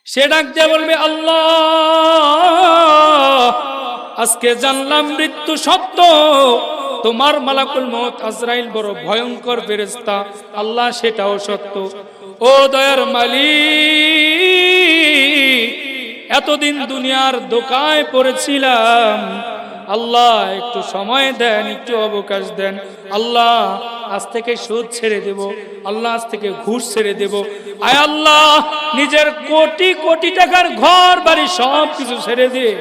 সে ডাক দিয়ে বলবে, আল্লাহ, আজকে জানলাম মৃত্যু সত্য, তোমার মালাকুল মউত আজরাইল বড় ভয়ঙ্কর ফেরেশতা। আল্লাহ, সেটাও সত্য। ও দয়ার মালিক, এতদিন দুনিয়ার ধোঁকায় পড়েছিলাম, আল্লাহ একটু সময় দেন, একটু অবকাশ দেন। আল্লাহ, আজ থেকে সুদ ছেড়ে দেব, আল্লাহ আজ থেকে ঘুষ ছেড়ে দেব। আয় আল্লাহ, নিজের কোটি কোটি টাকার ঘর বাড়ি সব কিছু ছেড়ে দিয়ে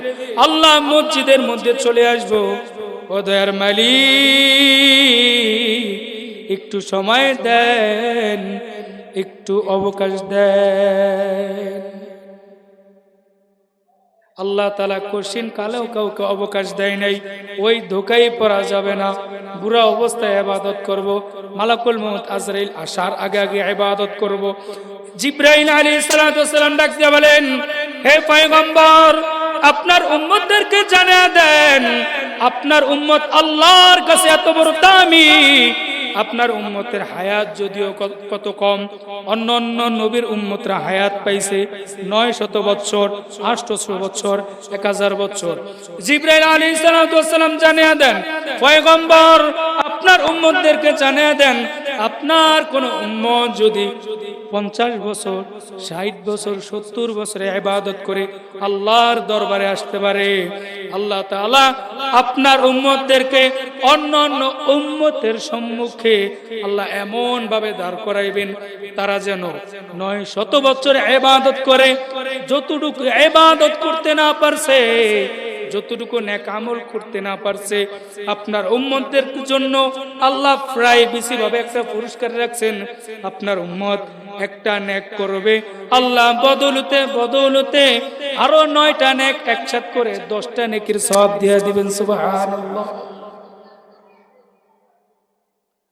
আল্লাহ মসজিদের মধ্যে চলে আসবো। ও দয়ার মালিক, একটু সময় দেন, একটু অবকাশ দেন। আল্লাহ তাআলা কঠিন কালেও কাউকে অবকাশ দেয় নাই। ওই ধোঁকায় পড়া যাবে না, বুড়া অবস্থায় ইবাদত করব। মালাকুল মউত আজরাইল আসার আগে আগে ইবাদত করব। জিবরাইল আলাইহিস সালাতু ওয়াস সালাম ডাক দিয়ে বলেন, হে পয়গম্বর, আপনার উম্মতদেরকে জানিয়ে দেন, আপনার উম্মত আল্লাহর কাছে এত বড় দামি। আপনার উম্মতের হায়াত যদিও কত কম, অন্য অন্য নবীর উম্মতরা হায়াত পাইছে 900 বছর, 800 বছর, 1000 বছর। জিবরাইল আলাইহিস সালাম জানিয়ে দেন, পয়গম্বর, আপনার উম্মতদেরকে জানিয়ে দেন, আপনার কোন উম্মত যদি 50 বছর, 60 বছর, 70 বছরে ইবাদত করে আল্লাহর দরবারে আসতে পারে, আল্লাহ তাআলা আপনার উম্মতদেরকে অন্য অন্য উম্মতের সম্মুখে আল্লাহ এমন ভাবে দাঁড় করাইবেন, তারা যেন 900 বছর ইবাদত করে যতটুকু ইবাদত করতে না পারছে, যতটুকু নেক আমল করতে না পারছে, আপনার উম্মতদের জন্য আল্লাহ প্রায় বেশি ভাবে একটা পুরস্কার রাখছেন। আপনার উম্মত একটা নেক করবে, আল্লাহ বদৌলতে বদৌলতে আরো 9টা নেক একসাথে করে 10টা নেকির সওয়াব দিয়ে দিবেন। সুবহানাল্লাহ।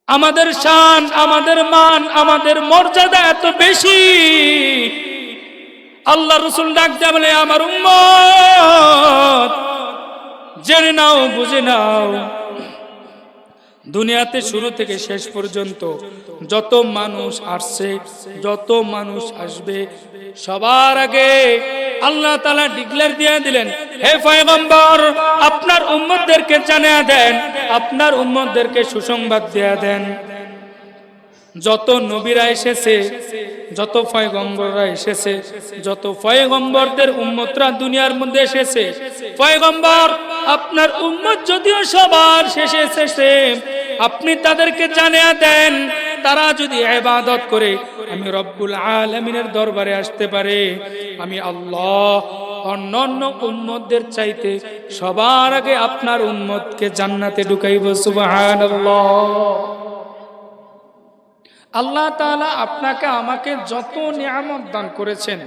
আমাদের শান, আমাদের মান, আমাদের মর্যাদা এত বেশি, আল্লাহ রাসূল ডাক দিয়ে বলে, আমার উম্মত জেনে নাও, বুঝে নাও, দুনিয়াতে শুরু থেকে শেষ পর্যন্ত যত মানুষ আসছে, যত মানুষ আসবে, সবার আগে আল্লাহ তাআলা ডিক্লেয়ার দিয়ে দিলেন, হে পয়গম্বর, আপনার উম্মতদেরকে জানিয়ে দেন, আপনার উম্মতদেরকে সুসংবাদ দিয়ে দেন, যত নবীরা এসেছে, যত পয়গম্বররা এসেছে, যত পয়গম্বরদের উম্মতরা দুনিয়ার মধ্যে এসেছে, পয়গম্বর, আপনার উম্মত যদিও সবার শেষে এসেছে, আপনি তাদেরকে জানিয়ে দেন, তারা যদি ইবাদত করে আমি রব্বুল আলামিনের দরবারে আসতে পারে, আমি আল্লাহ অন্যান্য উম্মতদের চাইতে সবার আগে আপনার উম্মতকে জান্নাতে ঢুকাইব। সুবহানাল্লাহ। আল্লাহ তাআলা আপনাকে আমাকে যত নিয়ামত দান করেছেন,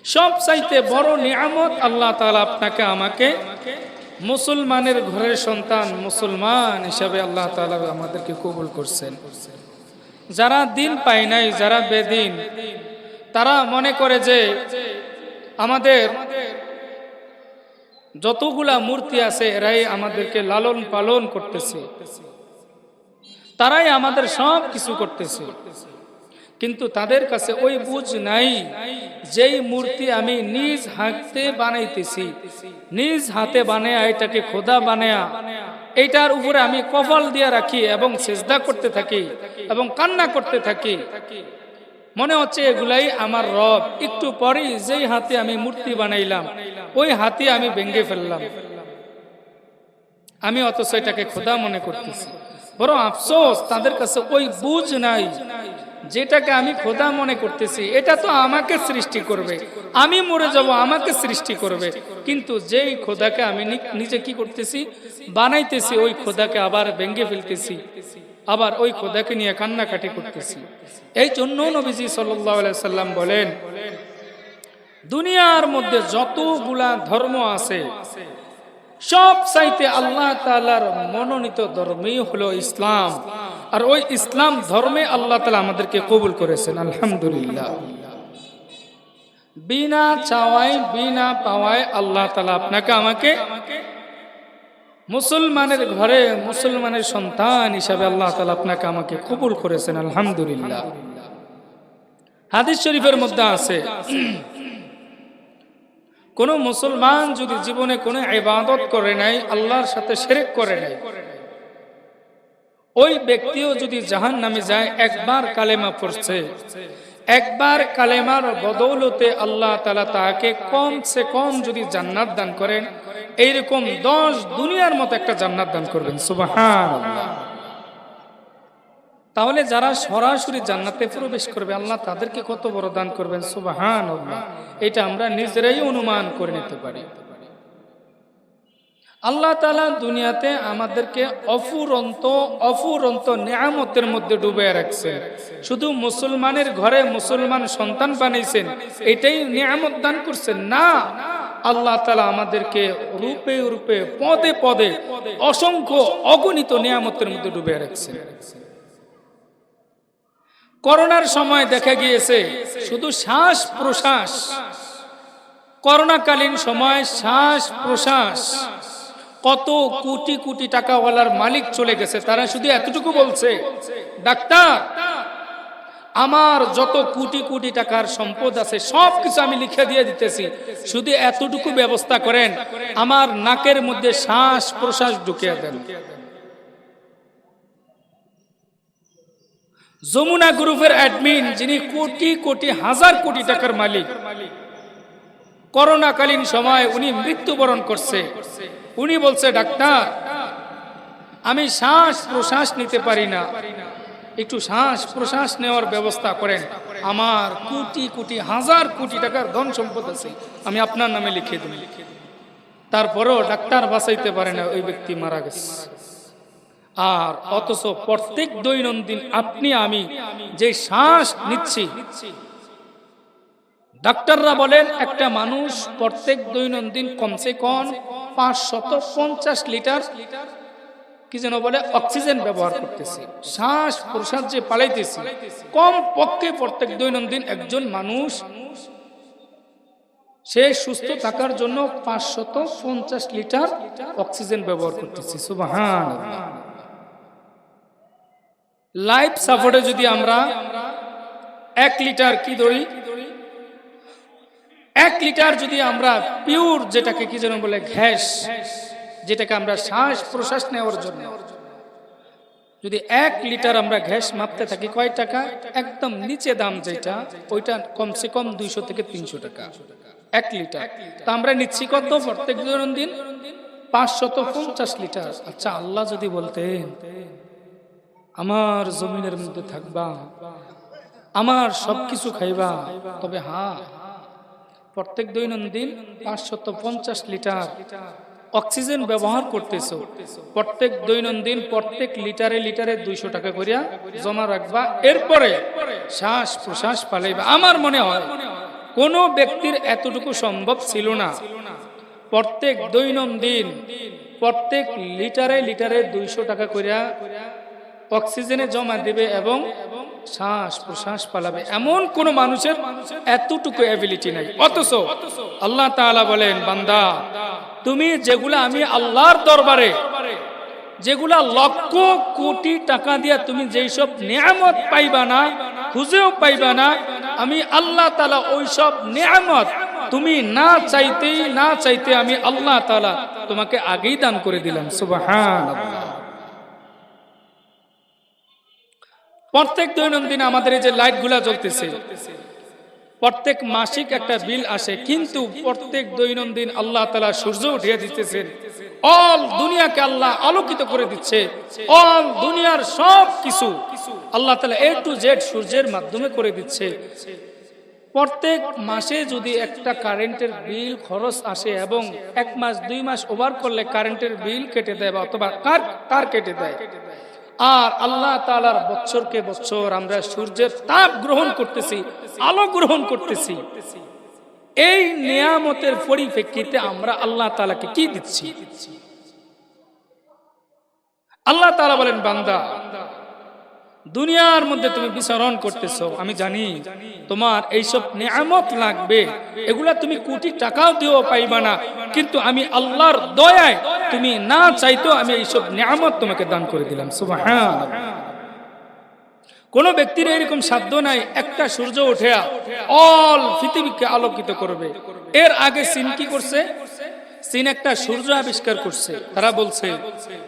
সব চাইতে বড় নিয়ামত আল্লাহ তাআলা আপনাকে আমাকে মুসলমানের ঘরের সন্তান, মুসলমান হিসাবে আল্লাহ তাআলা আমাদেরকে কবুল করছেন। যারা দিন পায় নাই, যারা বেদিন, তারা মনে করে যে আমাদের যতগুলা মূর্তি আছে এরাই আমাদেরকে লালন পালন করতেছে, তারাই আমাদের সব কিছু করতেছে। কিন্তু তাদের কাছে ওই বুঝ নাই, যেই মূর্তি আমি নিজ হাতে বানাইতেছি, নিজ হাতে বানায়া, এটাকে খোদা বানায়া, এইটার উপরে আমি কপাল দিয়ে রাখি এবং সিজদা করতে থাকি এবং কান্না করতে থাকি, মনে হচ্ছে এগুলাই আমার রব। একটু পরেই যেই হাতে আমি মূর্তি বানাইলাম, ওই হাতে আমি ভেঙে ফেললাম, আমি অথচ এটাকে খোদা মনে করতেছি। বড় আফসোস, তাদের কাছে ওই বুঝ নাই, যেটাকে আমি খোদা মনে করতেছি এটা তো আমাকে সৃষ্টি করবে, আমি মরে যাব, আমাকে সৃষ্টি করবে, কিন্তু যেই খোদাকে আমি নিজে কি করতেছি, বানাইতেছি, ওই খোদাকে আবার ভেঙে ফেলতেছি, আবার ওই খোদাকে নিয়ে কান্নাকাটি করতেছি। এই জন্য নবীজি সাল্লাল্লাহু আলাইহি সাল্লাম বলেন, দুনিয়ার মধ্যে যতগুলা ধর্ম আছে, সব চাইতে আল্লাহ তাআলার মনোনীত ধর্মই হলো ইসলাম। আর ওই ইসলাম ধর্মে আল্লাহ তাআলা আমাদেরকে কবুল করেছেন, আলহামদুলিল্লাহ। বিনা চাওয়ায়, বিনা পাওয়ায় আল্লাহ তাআলা আপনাকে আমাকে মুসলমানের ঘরে, মুসলমানের সন্তান হিসাবে আল্লাহ তাআলা আপনাকে আমাকে কবুল করেছেন, আলহামদুলিল্লাহ। হাদিস শরীফের মধ্যে আছে, কোন মুসলমান যদি জীবনে কোনো ইবাদত করে নাই, আল্লাহর সাথে শিরক করে নাই, ওই ব্যক্তিও যদি জাহান্নামে যায়, একবার কালেমা পড়ছে, একবার কালেমার বদৌলতে আল্লাহ তাআলা তাকে কমসে কম যদি জান্নাত দান করেন, এইরকম 10 দুনিয়ার মতো একটা জান্নাত দান করবেন। সুবহানাল্লাহ। তাহলে যারা সরাসরি জান্নাতে প্রবেশ করবে, আল্লাহ তাদেরকে কত বড় দান করবেন। সুবহানাল্লাহ। এটা আমরা নিজেরাই অনুমান করে নিতে পারি। আল্লাহ তাআলা দুনিয়াতে আমাদেরকে অফুরন্ত নিয়ামতের মধ্যে ডুবে রাখছেন। শুধু মুসলমানের ঘরে মুসলমান সন্তান বানাইছেন, এটাই নিয়ামত দান করছেন না। আল্লাহ তাআলা আমাদেরকে রূপে রূপে পদে পদে অসংখ্য অগণিত নিয়ামতের মধ্যে ডুবে রাখছেন। করোনার সময় দেখা গিয়েছে শুধু শ্বাস প্রশ্বাস, করোনাকালীন সময় শ্বাস প্রশ্বাস, কত কোটি কোটি টাকাওয়ালার মালিক চলে গেছে। তারা শুধু এতটুকু বলছে, ডাক্তার আমার যত কোটি কোটি টাকার সম্পদ আছে সবকিছু আমি লিখে দিয়ে দিতেছি, শুধু এতটুকু ব্যবস্থা করেন, আমার নাকের মধ্যে শ্বাস প্রশ্বাস ঢুকিয়ে দেন। যমুনা গ্রুপের অ্যাডমিন, যিনি কোটি কোটি হাজার কোটি টাকার মালিক, করোনাকালীন সময় উনি মৃত্যুবরণ করছে। উনি বলছে, ডাক্তার আমি শ্বাস প্রশ্বাস নিতে পারি না, একটু শ্বাস প্রশ্বাস নেওয়ার ব্যবস্থা করেন, আমার কোটি কোটি হাজার কোটি টাকার ধন সম্পদ আছে, আমি আপনার নামে লিখে দিই। তারপরেও ডাক্তার বাঁচাইতে পারে না, ওই ব্যক্তি মারা গেছে। আর অথচ প্রত্যেক দৈনন্দিন আপনি আমি যে শ্বাস নিচ্ছি, ডাক্তাররা বলেন একটা মানুষ প্রত্যেক দৈনন্দিন কমসে কম 550 লিটার কি যেন বলে অক্সিজেন ব্যবহার করতেছে। শ্বাস প্রশ্বাস যে পালাইতেছি, কম পক্ষে প্রত্যেক দৈনন্দিন একজন মানুষ সে সুস্থ থাকার জন্য 550 লিটার অক্সিজেন ব্যবহার করতেছে। সুবহানাল্লাহ। লাইফ সাপোর্টে যদি আমরা 1 লিটার কি ধরি, 1 লিটার যদি আমরা পিওর, যেটাকে কি যেন বলে গ্যাস, যেটাকে আমরা শ্বাস প্রশ্বাস নেওয়ার জন্য যদি 1 লিটার আমরা গ্যাস মাপতে থাকি, কয় টাকা? একদম নিচে দাম যেটা, ওইটা কমসে কম 200 থেকে 300 টাকা 1 লিটার। তা আমরা নিচ্ছি কত প্রত্যেক দৈনন্দিন? 550 লিটার। আচ্ছা, আল্লাহ যদি বলতেন আমার জমিনের মধ্যে থাকবা, আমার সবকিছু খাইবা, তবে হ্যাঁ প্রত্যেক দৈনন্দিন 550 লিটার অক্সিজেন ব্যবহার করতেছ, প্রত্যেক দৈনন্দিন প্রত্যেক লিটারে লিটারে 200 টাকা করিয়া জমা রাখবা, এরপরে শ্বাস প্রশ্বাস পালাইবা। আমার মনে হয় কোন ব্যক্তির এতটুকু সম্ভব ছিল না। প্রত্যেক দৈনন্দিন প্রত্যেক লিটারে লিটারে 200 টাকা করিয়া অক্সিজেনে জমা দিবে এবং শ্বাস প্রশ্বাস পালাবে, এমন কোন মানুষের এতটুকু এবিলিটি নাই। অথচ আল্লাহ তাআলা বলেন, বান্দা তুমি যেগুলা আমি আল্লাহর দরবারে, যেগুলা লক্ষ কোটি টাকা দিয়া তুমি যেই সব নিয়ামত পাইবা না, খুঁজেও পাইবা না, আমি আল্লাহ তাআলা ওই সব নিয়ামত তুমি না চাইতে আমি আল্লাহ তাআলা তোমাকে আগেই দান করে দিলাম। সুবহানাল্লাহ। প্রত্যেক দৈনন্দিন আমাদের এই যে লাইট গুলা জ্বলতেছে, প্রত্যেক মাসিক একটা বিল আসে, কিন্তু প্রত্যেক দৈনন্দিন আল্লাহ তাআলা সূর্য উঠিয়ে দিতেছেন, অল দুনিয়াকে আল্লাহ আলোকিত করে দিচ্ছে, অল দুনিয়ার সব কিছু আল্লাহ তাআলা A to Z সূর্যের মাধ্যমে করে দিচ্ছে। প্রত্যেক মাসে যদি একটা কারেন্টের বিল খরচ আসে এবং 1 মাস 2 মাস ওভার করলে কারেন্টের বিল কেটে দেয় বা অথবা কার কেটে দেয়, আর আল্লাহ তাআলার বছরকে বছর আমরা সূর্যের তাপ গ্রহণ করতেছি, আলো গ্রহণ করতেছি, এই নিয়ামতের পরিপ্রেক্ষিতে আমরা আল্লাহ তাআলাকে কি দিচ্ছি? আল্লাহ তাআলা বলেন, বান্দা দুনিয়ার মধ্যে তুমি বিচরণ করতেছো, আমি জানি তোমার এইসব নিয়ামত লাগবে, এগুলা তুমি কোটি টাকাও দিয়েও পাইবা না, কিন্তু আমি আল্লাহর দয়ায় তুমি না চাইতো আমি এইসব নিয়ামত তোমাকে দান করে দিলাম। সুবহানাল্লাহ। কোন ব্যক্তির এরকম সাধ্য নাই একটা সূর্য উঠে অল পৃথিবীকে আলোকিত করবে। এর আগে চীন কি করছে? চীন একটা সূর্য আবিষ্কার করছে। তারা বলছে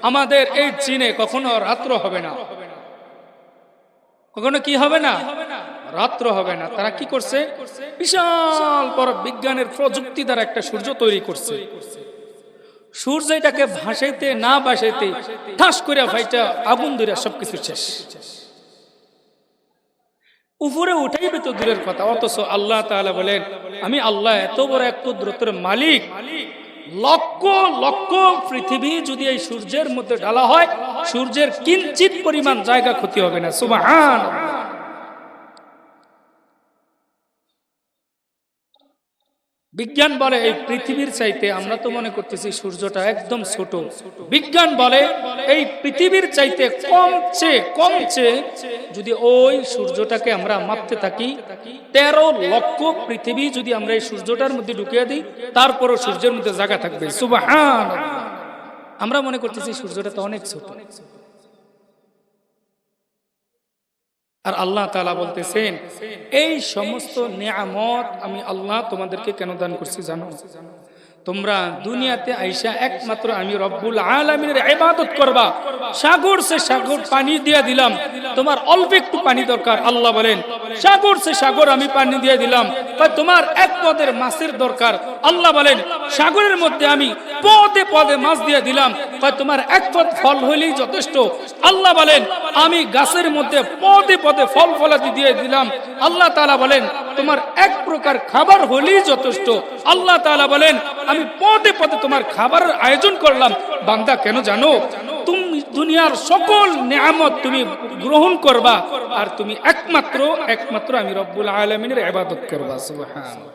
আমাদের এই চীনে কখনো রাত্র হবে না, কখনো কি হবে না, রাত্র হবে না। তারা কি করছে? বিশাল বড় বিজ্ঞানের প্রযুক্তি দ্বারা একটা সূর্য তৈরি করছে। সূর্য এটাকে ভাসাইতে না ভাসাইতে ঠাস করে ভাইটা আগুন ধরে সবকিছু শেষ। উপরে উঠাইবে তো দূরের কথা, অথচ আল্লাহ তাআলা বলেন আমি আল্লাহ এত বড় এক কুদরতের মালিক, লক্ষ লক্ষ পৃথিবী যদি এই সূর্যের মধ্যে ঢালা হয়, সূর্যের কিঞ্চিত পরিমাণ জায়গা ক্ষতি হবে না। সুবহানাল্লাহ। বিজ্ঞান বলে এই পৃথিবীর চাইতে, আমরা তো মনে করতেছি সূর্যটা একদম ছোট, বিজ্ঞান বলে এই পৃথিবীর চাইতে কমছে যদি ওই সূর্যটাকে আমরা মাপতে থাকি, 13 লক্ষ পৃথিবী যদি আমরা এই সূর্যটার মধ্যে ঢুকিয়ে দিই, তারপরও সূর্যের মধ্যে জায়গা থাকবে। সুবহানাল্লাহ। আমরা মনে করতেছি সূর্যটা তো অনেক ছোট। আর আল্লাহ তাআলা বলতেছেন এই সমস্ত নিয়ামত আমি আল্লাহ তোমাদেরকে কেন দান করছি জানো? তোমরা দুনিয়াতে আইসা একমাত্র আমি রব্বুল আলামিনের ইবাদত করবা। সাগর সে সাগর পানি দিয়ে দিলাম, তোমার অল্প একটু পানি দরকার, আল্লাহ বলেন সাগর সে সাগর আমি পানি দিয়ে দিলাম। তোমার এক পদের মাছের দরকার, আল্লাহ বলেন সাগরের মধ্যে আমি পদে পদে মাছ দিয়ে দিলাম। তোমার এক পদ ফল হইলেই যথেষ্ট, আল্লাহ বলেন আমি গাছের মধ্যে পদে পদে ফল ফলাদি দিয়ে দিলাম। আল্লাহ তাআলা বলেন তোমার এক প্রকার খাবার হলেই যথেষ্ট, আল্লাহ তাআলা বলেন আমি পদে পদে তোমার খাবারের আয়োজন করলাম। বান্দা কেন জানো? তুমি দুনিয়ার সকল নিয়ামত তুমি গ্রহণ করবা, আর তুমি একমাত্র আমি রব্বুল আলামিনের ইবাদত করবা। সুবহানাল্লাহ।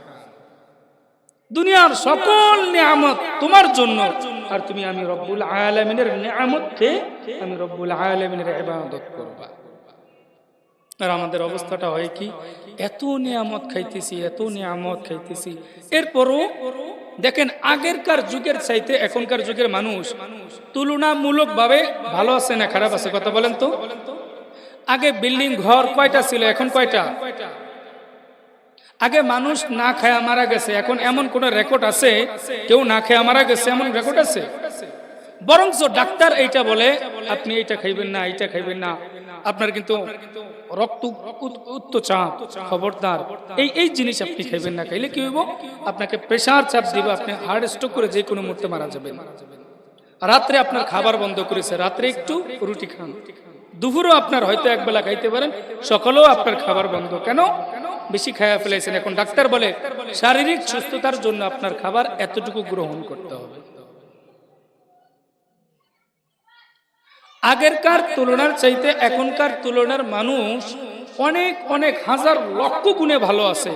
দুনিয়ার সকল নিয়ামত তোমার জন্য, আর তুমি আমি রব্বুল আলামিনের নিয়ামতকে আমি রব্বুল আলামিনের ইবাদত করবা। আর আমাদের অবস্থাটা হয় কি, এত নিয়ামত খাইতেছি, এরপরও দেখেন আগেরকার যুগের চাইতে এখনকার যুগের মানুষ তুলনামূলক ভাবে ভালো আছে না খারাপ আছে? কথা বলেন তো। আগে বিল্ডিং ঘর কয়টা ছিল, এখন কয়টা? আগে মানুষ না খায়া মারা গেছে, এখন এমন কোন রেকর্ড আছে কেউ না খায়া মারা গেছে? এমন রেকর্ড আছে? বরঞ্চ ডাক্তার এইটা বলে আপনি এইটা খাইবেন না, এইটা খাইবেন না, আপনার কিন্তু রক্ত উচ্চচাপ, খবরদার এই জিনিস আপনি খাইবেন না, খাইলে কি হইব? আপনাকে প্রেসার চাপ দিব, আপনি হার্ট স্ট্রোক করে যে কোনো মুহূর্তে মারা যাবেন। রাত্রে আপনার খাবার বন্ধ করেছে, রাত্রে একটু রুটি খান, দুপুরও আপনার হয়তো একবেলা খাইতে পারেন, সকালেও আপনার খাবার বন্ধ। কেন? বেশি খায়া ফেলেছেন। এখন ডাক্তার বলে শারীরিক সুস্থতার জন্য আপনার খাবার এতটুকু গ্রহণ করতে হবে। আগেরকার তুলনার চাইতে এখনকার তুলনার মানুষ অনেক অনেক হাজার লক্ষ গুণে ভালো আছে।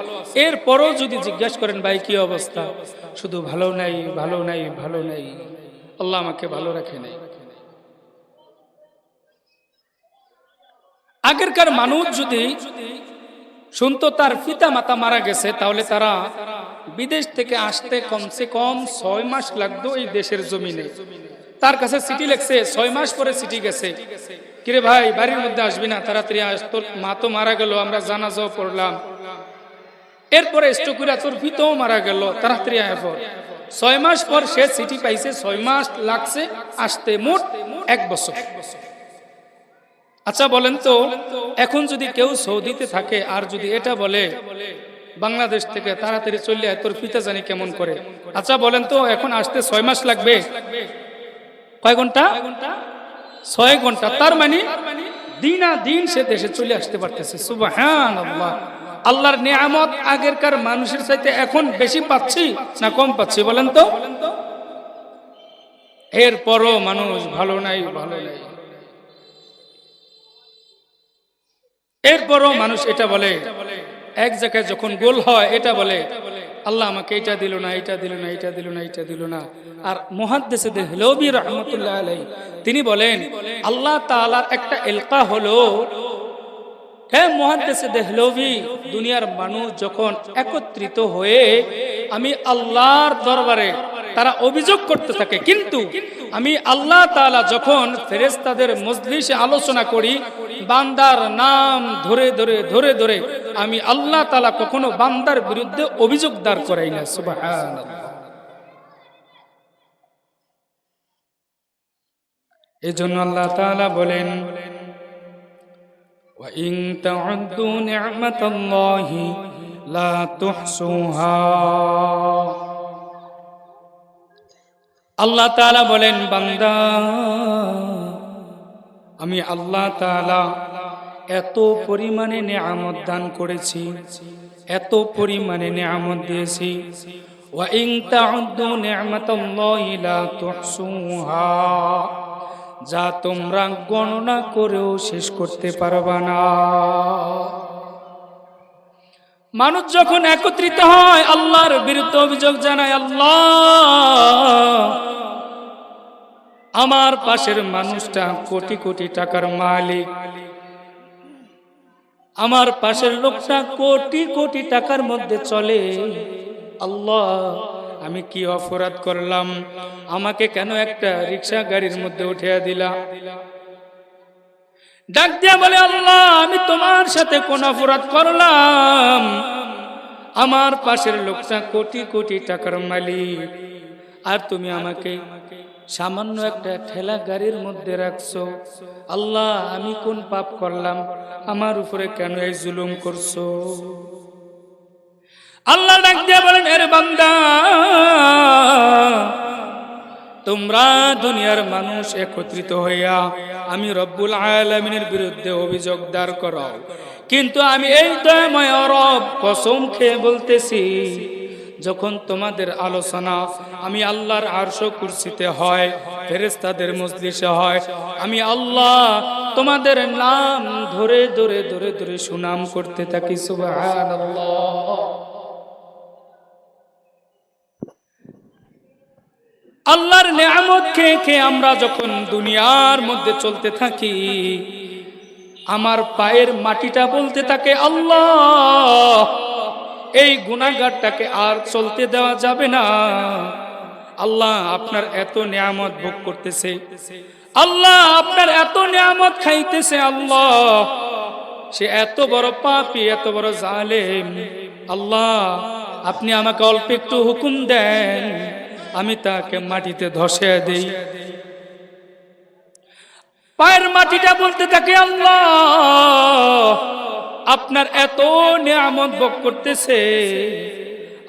এরপরও যদি জিজ্ঞাসা করেন ভাই কি অবস্থা, শুধু ভালো নাই, আল্লাহ আমাকে ভালো রাখে নাই। আগেরকার মানুষ যদি শুনতো তার পিতা মাতা মারা গেছে, তাহলে তারা বিদেশ থেকে আসতে কমসে কম 6 মাস লাগতো এই দেশের জমিনে। তার কাছে চিঠি লিখছে, 6 মাস পরে চিঠি গেছে, কিরে ভাই বাড়ির মধ্যে আসবি না, তাড়াতাড়ি আস, তোর মা তো মারা গেল, আমরা জানাজাও পড়লাম, এরপরে স্ট্রোক তোর পিতাও মারা গেল, তাড়াতাড়ি আয় পর। 6 মাস পর সে চিঠি পাইছে, 6 মাস লাগছে আসতে, মোট 1 বছর। আচ্ছা বলেন তো, এখন যদি কেউ সৌদিতে থাকে আর যদি এটা বলে বাংলাদেশ থেকে তাড়াতাড়ি চলে আয়, তোর পিতা জানি কেমন করে। আচ্ছা বলেন তো, এখন আসতে 6 মাস লাগবে, কয় ঘন্টা? 6 ঘন্টা। তার মানে দিন সে দেশে চলে আসতে পারতেছে। সুবহানাল্লাহ। আল্লাহর নিয়ামত আগেরকার মানুষের চাইতে এখন বেশি পাচ্ছি না কম পাচ্ছি বলেন তো? এরপরও মানুষ ভালো নাই। এরপরও মানুষ এটা বলে, এক জায়গায় যখন গোল হয় এটা বলে আল্লাহ আমাকে এটা দিল না। আর মুহাদ্দিস দেহলভী রাহমাতুল্লাহ আলাইহি তিনি বলেন আল্লাহ তাআলার একটা এলকা হলো, হ্যাঁ মুহাদ্দিস দেহলভী, দুনিয়ার মানুষ যখন একত্রিত হয়ে আমি আল্লাহর দরবারে তারা অভিযোগ করতে থাকে, কিন্তু আমি আল্লাহ তাআলা যখন ফেরেশতাদের মজলিসে আলোচনা করি, বান্দার নাম ধরে ধরে ধরে ধরে আমি আল্লাহ তাআলা কখনো বান্দার বিরুদ্ধে অভিযোগ দাঁড় করাই না। সুবহানাল্লাহ। এজন্য আল্লাহ তাআলা বলেন, ওয়া ইন তাউদ্দু নি'মাতাল্লাহি লা তুহসুহা। আল্লাহ তাআলা বলেন, বান্দা আমি আল্লাহ তাআলা এত পরিমাণে নিয়ামত দান করেছি, এত পরিমাণে নিয়ামত দিয়েছি। ওয়া ইন তাউদ্দু নি'মাতাল্লাহি লা তুহসুহা, যা তোমরা গণনা করেও শেষ করতে পারবা না। মানুষ যখন একত্রিত হয় আল্লাহর বিরুদ্ধে অভিযোগ জানায়, আল্লাহ আমার পাশের মানুষটা কোটি কোটি টাকার মালিক, আমার পাশের লোকটা কোটি কোটি টাকার মধ্যে চলে, আল্লাহ আমি কি অপরাধ করলাম, আমাকে কেন একটা রিক্সা গাড়ির মধ্যে উঠিয়ে দিলা? ডাক দিয়া বলে, আল্লাহ আমি তোমার সাথে কোন অপরাধ করলাম? আমার পাশের লোকটা কোটি কোটি টাকার মালিক, আর তুমি আমাকে সামান্য একটা ঠেলা গাড়ির মধ্যে রাখছো। আল্লাহ আমি কোন পাপ করলাম, আমার উপরে কেন এই জুলুম করছো? আল্লাহ ডাক দিয়া বলেন, এর বান্দা তোমরা দুনিয়ার মানুষ একত্রিত হইয়া আমি রব্বুল আলামিনের বিরুদ্ধে অভিযোগ দাঁড় করাও, কিন্তু আমি এই দয়াময় রব কসম খেয়ে বলতেছি, যখন তোমাদের আলোচনা আমি আল্লাহর আরশ কুরসিতে হয়, ফেরেশতাদের মজলিসে হয়, আমি আল্লাহ তোমাদের নাম ধরে ধরে ধরে ধরে সুনাম করতে থাকি। সুবহানাল্লাহ। আল্লাহর নিয়ামত খেয়ে খেয়ে আমরা যখন দুনিয়ার মধ্যে চলতে থাকি, আমার পায়ের মাটিটা বলতে থাকে, আল্লাহ এই গুনাহগারটাকে আর চলতে দেওয়া যাবে না। আল্লাহ আপনার এত নিয়ামত ভোগ করতেছে, আল্লাহ আপনার এত নিয়ামত খাইতেছে, আল্লাহ সে এত বড় পাপী, এত বড় জালেম, আল্লাহ আপনি আমাকে অল্প একটু হুকুম দেন, আমি তাকে মাটিতে ধসে দেই। পায়ের মাটিটা বলতে থাকে, আল্লাহ আপনার এত নিয়ামত ভোগ করতেছে,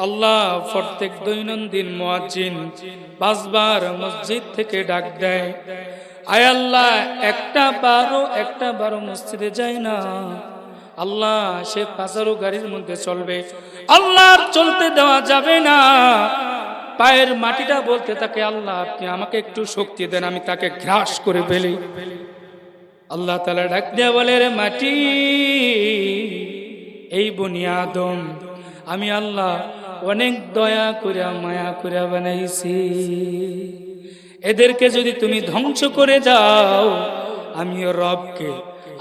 আল্লাহ প্রত্যেক দৈনন্দিন মুয়াজ্জিন 5 বার মসজিদ থেকে ডাক দেয়, আয় আল্লাহ একটা বারো মসজিদে যায় না, আল্লাহ সে 5 গাড়ির মধ্যে চলবে, আল্লাহ চলতে দেওয়া যাবে না। পায়ের মাটিটা বলতে থাকে, আল্লাহ আপনি আমাকে একটু শক্তি দেন, আমি তাকে গ্রাস করে ফেলি। আল্লাহ তাআলা ডাক দিয়া বলে, রে মাটি, এই বনি আদম আমি আল্লাহ অনেক দয়া করে মায়া করে বানাইছি, এদেরকে যদি তুমি ধ্বংস করে যাও, আমি রবকে,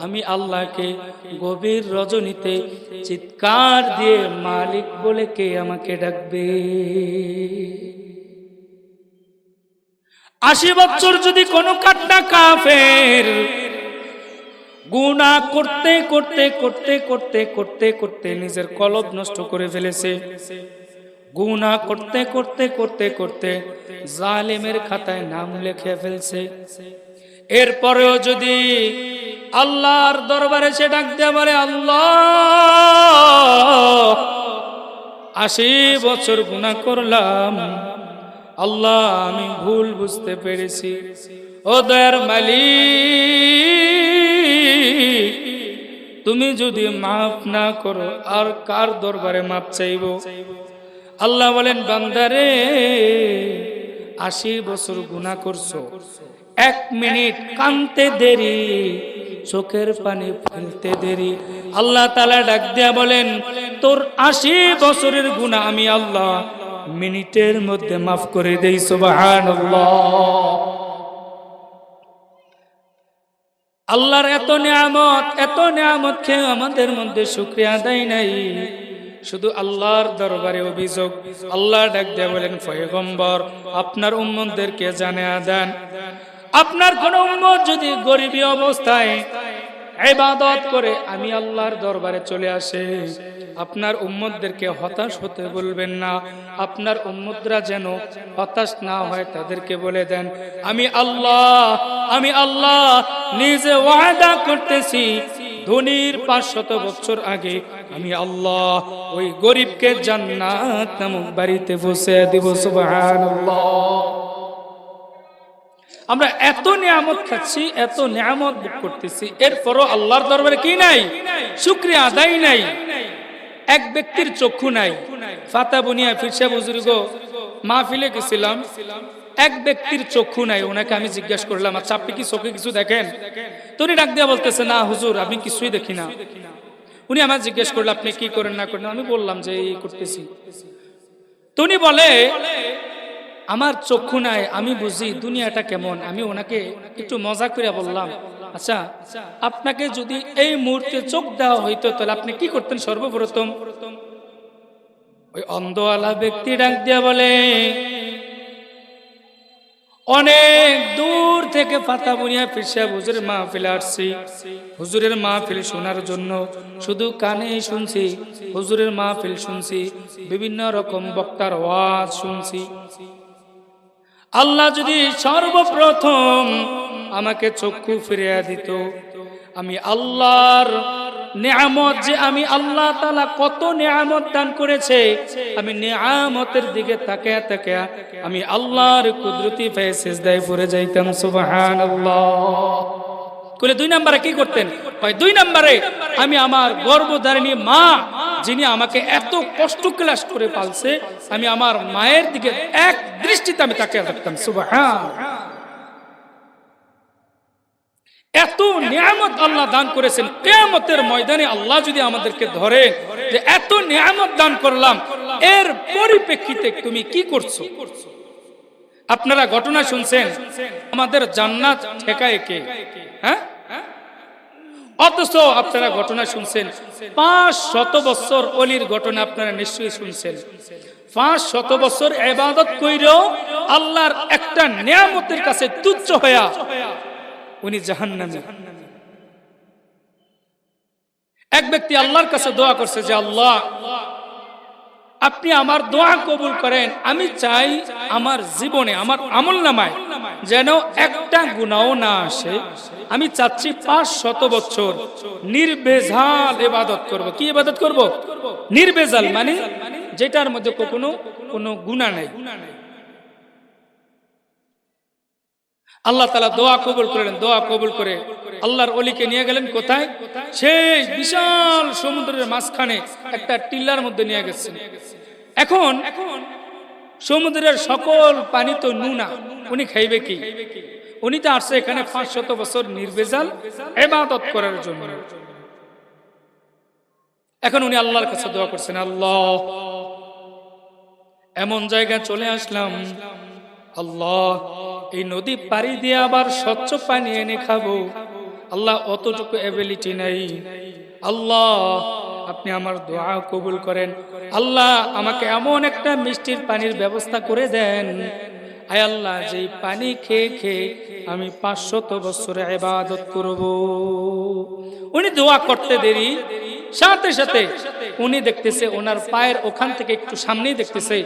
আমি আল্লাহকে গভীর রজনীতে চিৎকার দিয়ে মালিক বলে কে আমাকে ডাকবে? 80 বছর যদি কোনো কাট্টা কাফের গুনাহ করতে করতে করতে করতে করতে করতে নিজের কলব নষ্ট করে ফেলেছে, গুনাহ করতে করতে করতে করতে জালেমের খাতায় নাম লিখে ফেলছে, এরপরেও যদি আল্লাহর দরবারে সে ডাক দেয়া বলে, আল্লাহ 80 বছর গুনাহ করলাম, আল্লাহ আমি ভুল বুঝতে পেরেছি, ও দয়ার মালিক তুমি যদি মাফ না করো আর কার দরবারে মাপ চাইব? আল্লাহ বলেন, বান্দারে 80 বছর গুনাহ করছো, 1 মিনিট কানতে দেরি, চোখের পানি ফেলতে দেরি, আল্লাহ তাআলা ডাক দিয়া বলেন, তোর 80 বছরের গুনাহ আমি আল্লাহ মিনিটের মধ্যে মাফ করে দেই। সুবহানাল্লাহ। আল্লাহর এত নিয়ামত খেয়ে আমাদের মধ্যে শুকরিয়া আদায় নাই, শুধু আল্লাহর দরবারে অভিযোগ। আল্লাহ ডাক দিয়ে বলেন, পয়গম্বর আপনার উম্মতদেরকে জানিয়ে দেন, আপনার কোন উম্মত যদি গরিবী অবস্থায় ইবাদত করে আমি আল্লাহর দরবারে চলে আসে। আপনার উম্মতদেরকে হতাশ হতে বলবেন না। আপনার উম্মতরা যেন হতাশ না হয় তাদেরকে বলে দেন, আমি আল্লাহ নিজে ওয়াদা করতেছি, ধনীর 500 বছর আগে আমি আল্লাহ ওই গরিবকে জান্নাত নামক বাড়িতে বসে দিব। সুবহানাল্লাহ। আমরা এত নিয়ামত খাচ্ছি, এত নিয়ামত ভোগ করতেছি, এরপরও আল্লাহর দরবারে কি নাই? শুকরিয়া আদায় নাই। এক ব্যক্তির চক্ষু নাই। ফাতা বুনিয়া ফিরসা বুজুর্গ মাহফিলে গেছিলাম, এক ব্যক্তির চক্ষু নাই। ওনাকে আমি জিজ্ঞাসা করলাম, আচ্ছা আপনি কি চোখে কিছু দেখেন? তো উনি ডাক দিয়া বলতেছে, না হুজুর আমি কিছুই দেখি না। উনি আমার জিজ্ঞেস করলো, আপনি কি করেন না করেন? আমি বললাম যে এই করতেছি। তো উনি বলে, আমার চক্ষু নাই, আমি বুঝি দুনিয়াটা কেমন। আমি ওনাকে একটু মজা করে বললাম, আচ্ছা আপনাকে যদি এই মুহূর্তে চোখ দেওয়া হইতো তাহলে আপনি কি করতেন সর্বপ্রথম? ওই অন্ধওয়ালা ব্যক্তি ডাক দিয়া বলে, অনেক দূর থেকে ফাতা বুনিয়া ফিরসা হুজুরের মাহফিলে আসছি, হুজুরের মাহফিল শোনার জন্য। শুধু কানে শুনছি, হুজুরের মাহফিল শুনছি, বিভিন্ন রকম বক্তার ওয়াজ শুনছি। আল্লাহ যদি সর্বপ্রথম আমাকে চক্ষু ফিরিয়ে দিত, আমি আল্লাহর নিয়ামত, যে আমি আল্লাহ তাআলা কত নিয়ামত দান করেছে, আমি নিয়ামতের দিকে তাকিয়ে তাকিয়ে আমি আল্লাহর কুদরতি পায়ে সিজদায় পড়ে যাইতাম। সুবহানাল্লাহ। কইলে 2 নম্বরে কি করতেন? ভাই 2 নম্বরে আমি আমার গর্ভধারিণী মা, যিনি আমাকে এত কষ্ট ক্লাস করে পালছে, আমি আমার মায়ের দিকে এক দৃষ্টিতে আমি তাকিয়ে থাকতাম। সুবহানাল্লাহ। এত নিয়ামত আল্লাহ দান করেছেন। কিয়ামতের ময়দানে আল্লাহ যদি আমাদেরকে ধরে যে এত নিয়ামত দান করলাম, এর পরিপ্রেক্ষিতে তুমি কি করছো? আপনারা ঘটনা শুনছেন, আমাদের জান্নাত ঠেকায় কে? হ্যাঁ, অথচ আপনারা ঘটনা শুনছেন 500 বছর ওলির ঘটনা আপনারা নিশ্চয়ই শুনছেন। 500 বছর ইবাদত কইরেও আল্লাহর একটা নিয়ামতের কাছে তুচ্ছ হয়া উনি জাহান্নামী। এক ব্যক্তি আল্লাহর কাছে দোয়া করছে যে আল্লাহ আপনি আমার দোয়া কবুল করেন, আমি চাই আমার জীবনে আমার আমলনামায় যেন একটা গুনাহও না আসে। আমি চাচ্ছি 500 বছর নির্ভেজাল ইবাদত করব। কি ইবাদত করব? নির্ভেজাল মানে যেটার মধ্যে কোনো গুনাহ নাই। আল্লাহ তাআলা দোয়া কবুল করলেন। দোয়া কবুল করে আল্লাহর ওলিকে নিয়ে গেলেন কোথায়? সেই বিশাল সমুদ্রের মাঝখানে একটা টিলার মধ্যে নিয়ে গেছেন। এখন সমুদ্রের সকল পানি তো নুনা, উনি খাইবে কি? উনি তো আসছে এখানে 500 বছর নির্ভেজাল ইবাদত করার জন্য। এখন উনি আল্লাহর কাছে দোয়া করছেন, আল্লাহ এমন জায়গায় চলে আসলাম, আল্লাহ এই নদী পাড়ি দিয়ে আবার স্বচ্ছ পানি এনে খাবো, আল্লাহ অতটুকু এবিলিটি নাই। আল্লাহ আপনি আমার দোয়া কবুল করেন। আল্লাহ আমাকে এমন একটা মিষ্টির পানির ব্যবস্থা করে দেন, আয় আল্লাহ যেই পানি খেয়ে খেয়ে আমি 500 বছরে ইবাদত করব। উনি দোয়া করতে দেরি, সাথে সাথে উনি দেখতেছে ওনার পায়ের ওখান থেকে একটু সামনেই দেখতেছে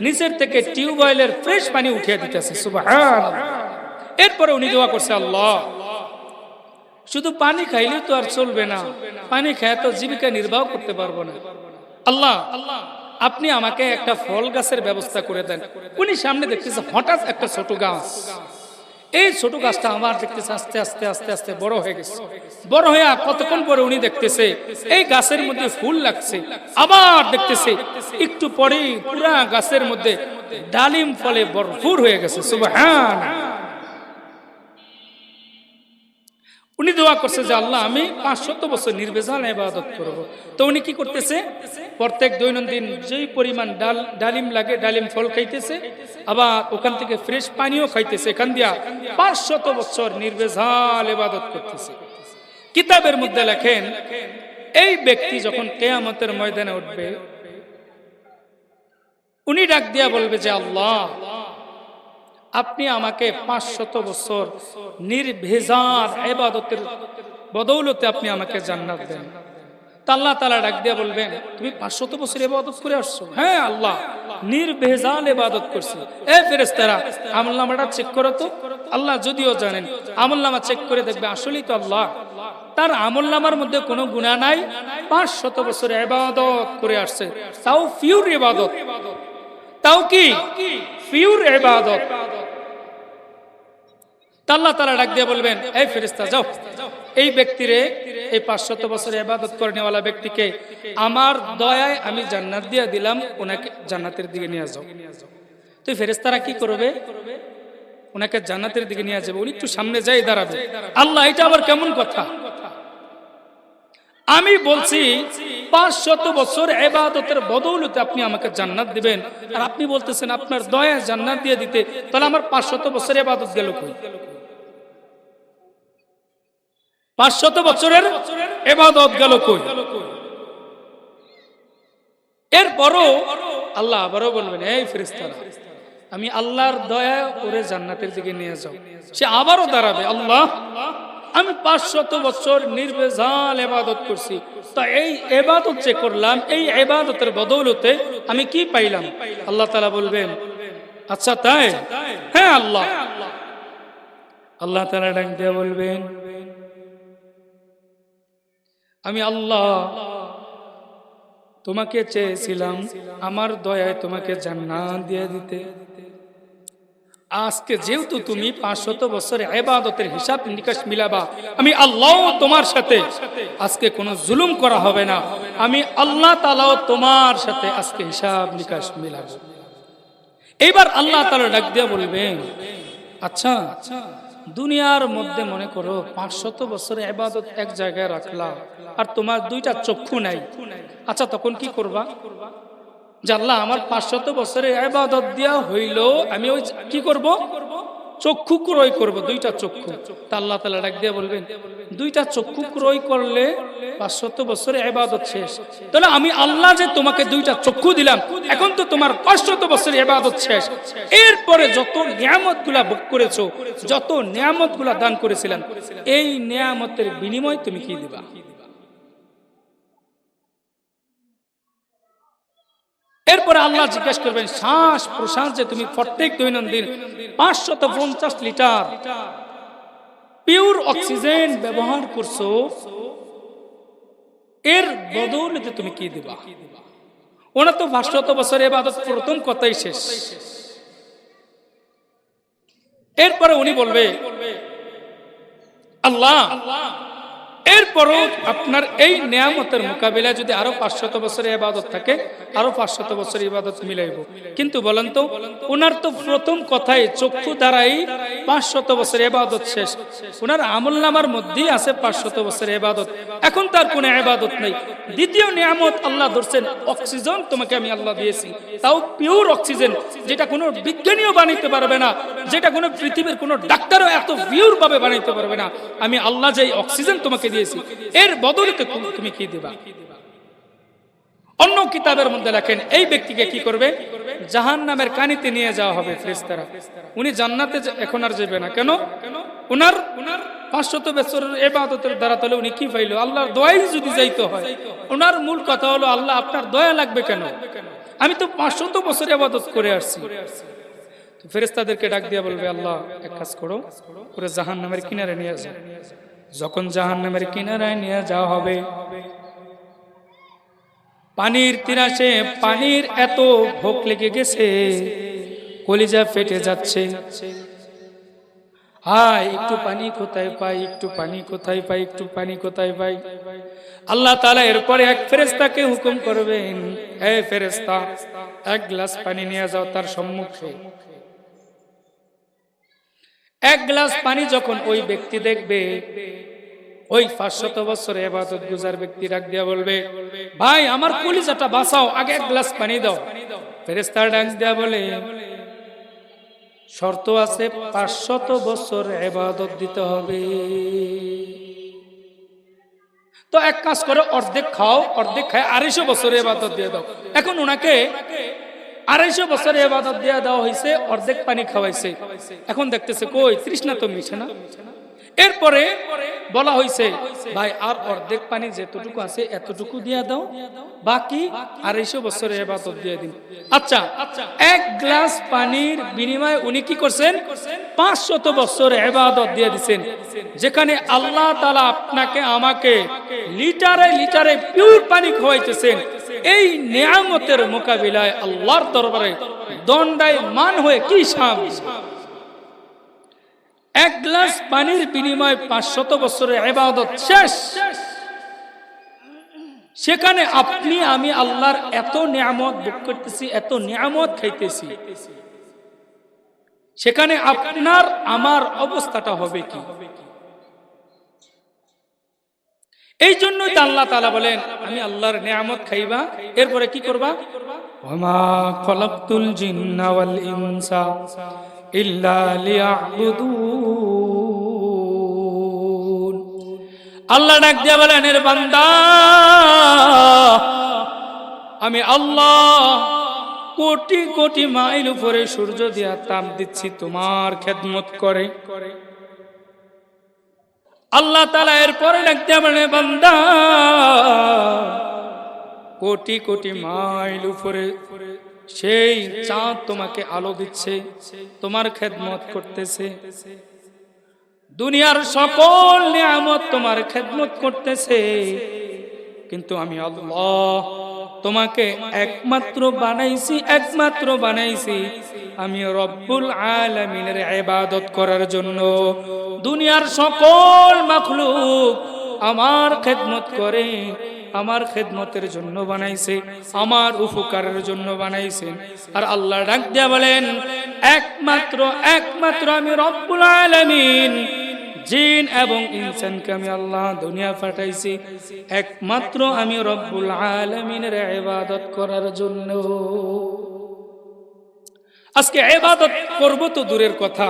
নিচের থেকে টিউবওয়েলের ফ্রেশ পানি উঠিয়ে দিতেছে। সুবহানাল্লাহ। এরপরে উনি দোয়া করছে, আল্লাহ শুধু পানি খাইলে তো আর চলবে না, পানি খেয়ে তো জীবিকা নির্বাহ করতে পারবো না। আল্লাহ আপনি আমাকে একটা ফল গাছের ব্যবস্থা করে দেন। উনি সামনে দেখতেছে হঠাৎ একটা ছোট গাছ, এই ছোট গাছটা আমার দেখতেছে আস্তে আস্তে আস্তে আস্তে বড় হয়ে গেছে। বড় হয়ে কতক্ষণ পরে উনি দেখতেছে এই গাছের মধ্যে ফুল লাগছে। আবার দেখতেছে একটু পরে পুরা গাছের মধ্যে ডালিম ফলে ভরপুর হয়ে গেছে। সুবহানাল্লাহ। উনি দোয়া করছে যে আল্লাহ আমি 500 বছর নির্ভেজাল ইবাদত করব। তো উনি কি করতেছে? প্রত্যেক দৈনন্দিন যেই পরিমাণ ডালিম লাগে ডালিম ফল খাইতেছে, আবার ওখান থেকে ফ্রেশ পানিও খাইতেছে। এখান দিয়া 500 বছর নির্ভেজাল ইবাদত করতেছে। কিতাবের মধ্যে লেখেন এই ব্যক্তি যখন কিয়ামতের ময়দানে উঠবে, উনি ডাক দিয়া বলবে যে আল্লাহ আপনি আমাকে 500 বছর নির্ভেজাল ইবাদতের বদৌলতে আপনি আমাকে জান্নাত দেন। তা আল্লাহ তাআলা ডাক দিয়ে বলবেন, তুমি 500 বছর ইবাদত করে আসছো? হ্যাঁ আল্লাহ, নির্ভেজাল ইবাদত করছি। এ ফেরেশতারা, আমলনামাটা চেক করো তো। আল্লাহ যদিও জানেন, আমলনামা চেক করে দেখবে আসলেই তো আল্লাহ তার আমলনামার মধ্যে কোনো গুনাহ নাই, 500 বছর ইবাদত করে আসছে, তাও পিওর ইবাদত, তাও কি পিওর ইবাদত। আল্লাহ তাআলা ডাক দিয়ে বলবেন, এই ফেরেশতা যাও, এই ব্যক্তিরে, এই 500 বছর ইবাদত করেনেওয়ালা ব্যক্তিকে আমার দয়ায় আমি জান্নাত দিয়ে দিলাম, ওনাকে জান্নাতের দিকে নিয়ে যাও। তো ফেরেশতারা কি করবে? ওনাকে জান্নাতের দিকে নিয়ে যাবে। উনি একটু সামনে যাই দাঁড়াবে। আল্লাহ, এটা আবার কেমন কথা? আমি বলছি 500 বছর ইবাদতের বদৌলতে আপনি আমাকে জান্নাত দিবেন, আর আপনি বলতেছেন আপনার দয়ায় জান্নাত দিয়ে দিতে, তাহলে আমার 500 বছর ইবাদত গেল কই? 500 বছরের ইবাদত গেল কই? এরপরও আল্লাহ আবারও বলবেন, এই ফেরেশতারা, আমি আল্লাহর দয়া করে জান্নাতের দিকে নিয়ে যাও। সে আবারও দাঁড়াবে, আল্লাহ, আমি 500 বছর নির্ভেজাল ইবাদত করছি, তা এই ইবাদত যে করলাম, এই ইবাদতের বদৌলতে আমি কি পাইলাম? আল্লাহ তাআলা বলবেন, আচ্ছা তাই? হ্যাঁ আল্লাহ। আল্লাহ তাআলা ডাক দিয়ে বলবেন, আমি আল্লাহ তোমাকে চেয়েছিলাম আমার দয়ায় তোমাকে জান্নাত দিয়ে দিতে। আজকে যেহেতু তুমি 500 বছর ইবাদতের হিসাব নিকাশ মিলাবা, আমি আল্লাহ তোমার সাথে আজকে কোনো জুলুম করা হবে না, আমি আল্লাহ তাআলাও তোমার সাথে আজকে হিসাব নিকাশ মিলাবো। এইবার আল্লাহ তাআলা ডাক দিয়ে বলবেন, আচ্ছা দুনিয়ার মধ্যে মনে করো 500 বছরের ইবাদত এক জায়গায় রাখলা, আর তোমার 2টা চক্ষু নাই। আচ্ছা তখন কি করবা? যে আল্লাহ, আমার 500 বছরের ইবাদত দেয়া হইল, আমি ওই কি করব? চক্ষু ক্রয় করব, 2টা চক্ষু। তা আল্লাহ তাআলা ডাক দিয়ে বলবেন, 2টা চক্ষু ক্রয় করলে 500 বছরের ইবাদত শেষ। তাহলে আমি আল্লাহ যে তোমাকে 2টা চক্ষু দিলাম, এখন তো তোমার 500 বছরের ইবাদত শেষ। এরপরে যত নিয়ামতগুলা ভোগ করেছো, যত নিয়ামতগুলা দান করেছিলেন, এই নিয়ামতের বিনিময় তুমি কি দিবা? এরপরে আল্লাহ জিজ্ঞেস করবেন, শ্বাস প্রশ্বাস যে তুমি প্রত্যেক দৈনন্দিন 550 লিটার পিওর অক্সিজেন ব্যবহার করছো, এর বদৌলতে তুমি কি দিবা? ওনা তো 500 বছরের ইবাদত প্রথম কথাই শেষ। এরপরে উনি বলবে, আল্লাহ, এরপরও আপনার এই নিয়ামতের মোকাবিলায় যদি আরো 500 বছরের ইবাদত থাকে, আরো 500 বছরের ইবাদত মিলাইব। কিন্তু বলেন তো, ওনার তো প্রথম কথাই চক্ষু দ্বারাই 500 বছরের ইবাদত শেষ। ওনার আমলনামার মধ্যেই আছে 500 বছরের ইবাদত, এখন তার কোনো ইবাদত নেই। দ্বিতীয় নিয়ামত আল্লাহ ধরছেন, অক্সিজেন তোমাকে আমি আল্লাহ দিয়েছি, তাও পিওর অক্সিজেন, যেটা কোনো বিজ্ঞানীও বানাইতে পারবে না, যেটা কোনো পৃথিবীর কোনো ডাক্তারও এত পিওর ভাবে বানাইতে পারবে না। আমি আল্লাহ যে অক্সিজেন তোমাকে দিয়েছি, এর বদলে তুমি কি দিবা? অন্য কিতাবের মধ্যে লেখেন, এই ব্যক্তিকে কি করবে? জাহান্নামের কানিতে নিয়ে যাওয়া হবে ফেরেশতারা। উনি জান্নাতে এখন আর যাবে না। কেন? উনার 500 বছরের ইবাদতের দ্বারা তাহলে উনি কি পাইলো? আল্লাহর দয়াই যদি যাইতে হয়, উনার মূল কথা হলো, আল্লাহ আপনার দয়া লাগবে কেন? আমি তো 500 বছর ইবাদত করে আসছি। ফেরেশতাদেরকে ডাক দিয়ে বলবে, আল্লাহ এক কাজ করো, পুরো জাহান্নামের কিনারে নিয়ে যাও। যখন জাহান্নামের কিনারায় নিয়ে যাওয়া হবে, পানির তিরাশে পানির এত ভোগ লেগে গেছে, কলিজা ফেটে যাচ্ছে। হায়, একটু পানি কোথায় পাই, একটু পানি কোথায় পাই, একটু পানি কোথায় পাই। আল্লাহ তাআলা এরপরে এক ফেরেশতাকে হুকুম করবেন, হে ফেরেশতা, এক গ্লাস পানি নিয়ে যাও তার সম্মুখে। এক গ্লাস পানি যখন ওই ব্যক্তি দেখবে, ওই 500 বছরের ইবাদত গুজার ব্যক্তি ডাক দিয়া বলবে, ভাই আমার কলিজাটা বাঁচাও, আগে এক গ্লাস পানি দাও। ফেরেশতা ডাক দিয়া বলে, শর্ত আছে, 500 বছর ইবাদত দিতে হবে। তো এক কাজ করে, অর্ধেক খাও, অর্ধেক খায় 250 বছরের ইবাদত দিয়ে দাও। এখন ওনাকে 250 বছরের ইবাদত দিয়ে দেওয়া হয়েছে, অর্ধেক পানি খাওয়াইছে। এখন দেখতেছে কই তৃষ্ণা তো মিটে না। এরপরে বলা হয়েছে ভাই আর অর্ধেক পানি যেতটুকু আছে এতটুকু দিয়ে দাও, বাকি 250 বছরের ইবাদত দিয়ে দিন। আচ্ছা, এক গ্লাস পানির বিনিময়ে উনি কি করছেন? 500 বছরের ইবাদত দিয়ে দিচ্ছেন। যেখানে আল্লাহ তাআলা আপনাকে আমাকে লিটারে লিটারে পিওর পানি খাওয়াইতেছেন, এই নিয়ামতের মোকাবিলায় আল্লাহর দরবারে দণ্ডায়মান হয়ে কি সামনে? এক গ্লাস পানির বিনিময়ে 500 বছরের ইবাদত শেষ। সেখানে আপনি আমি আল্লাহর এত নিয়ামত ভোগ করতেছি, এত নিয়ামত খাইতেছি, সেখানে আপনার আমার অবস্থাটা হবে কি? এই জন্যই তো আল্লাহ তাআলা বলেন আমি আল্লাহর নিয়ামত খাইবা, এরপরে কি করবা? ওয়ামা খালাকতুল জিন্না ওয়াল ইনসা ইল্লা লিয়াবুদুন। আল্লাহ ডাক দিয়া বলেন, এর বান্দা আমি আল্লাহ কোটি কোটি মাইল উপরে সূর্য দিয়া তাপ দিচ্ছি তোমার খেদমত করে। আল্লাহ তাআলা এরপরে ডাক দিয়া বলেন, বান্দা কোটি কোটি মাইল উপরে সেই চাঁদ তোমাকে আলো দিচ্ছে, তোমার খেদমত করতেছে। দুনিয়ার সকল নিয়ামত তোমার খেদমত করতেছে, কিন্তু আমি আল্লাহ তোমাকে একমাত্র বানাইছি আমি রব্বুল আলামিনের ইবাদত করার জন্য। দুনিয়ার সকল মাখলুক আমার খেদমত করে, আমার খেদমতের জন্য বানাইছে, আমার উপকারের জন্য বানাইছেন। আর আল্লাহ ডাক দিয়া বলেন, একমাত্র আমি রব্বুল আলামিন জিন এবং ইনসানকে আমি আল্লাহ দুনিয়া পাঠাইছি একমাত্র আমি রব্বুল আলামিনের ইবাদত করার জন্য। আজকে ইবাদত করব তো দূরের কথা,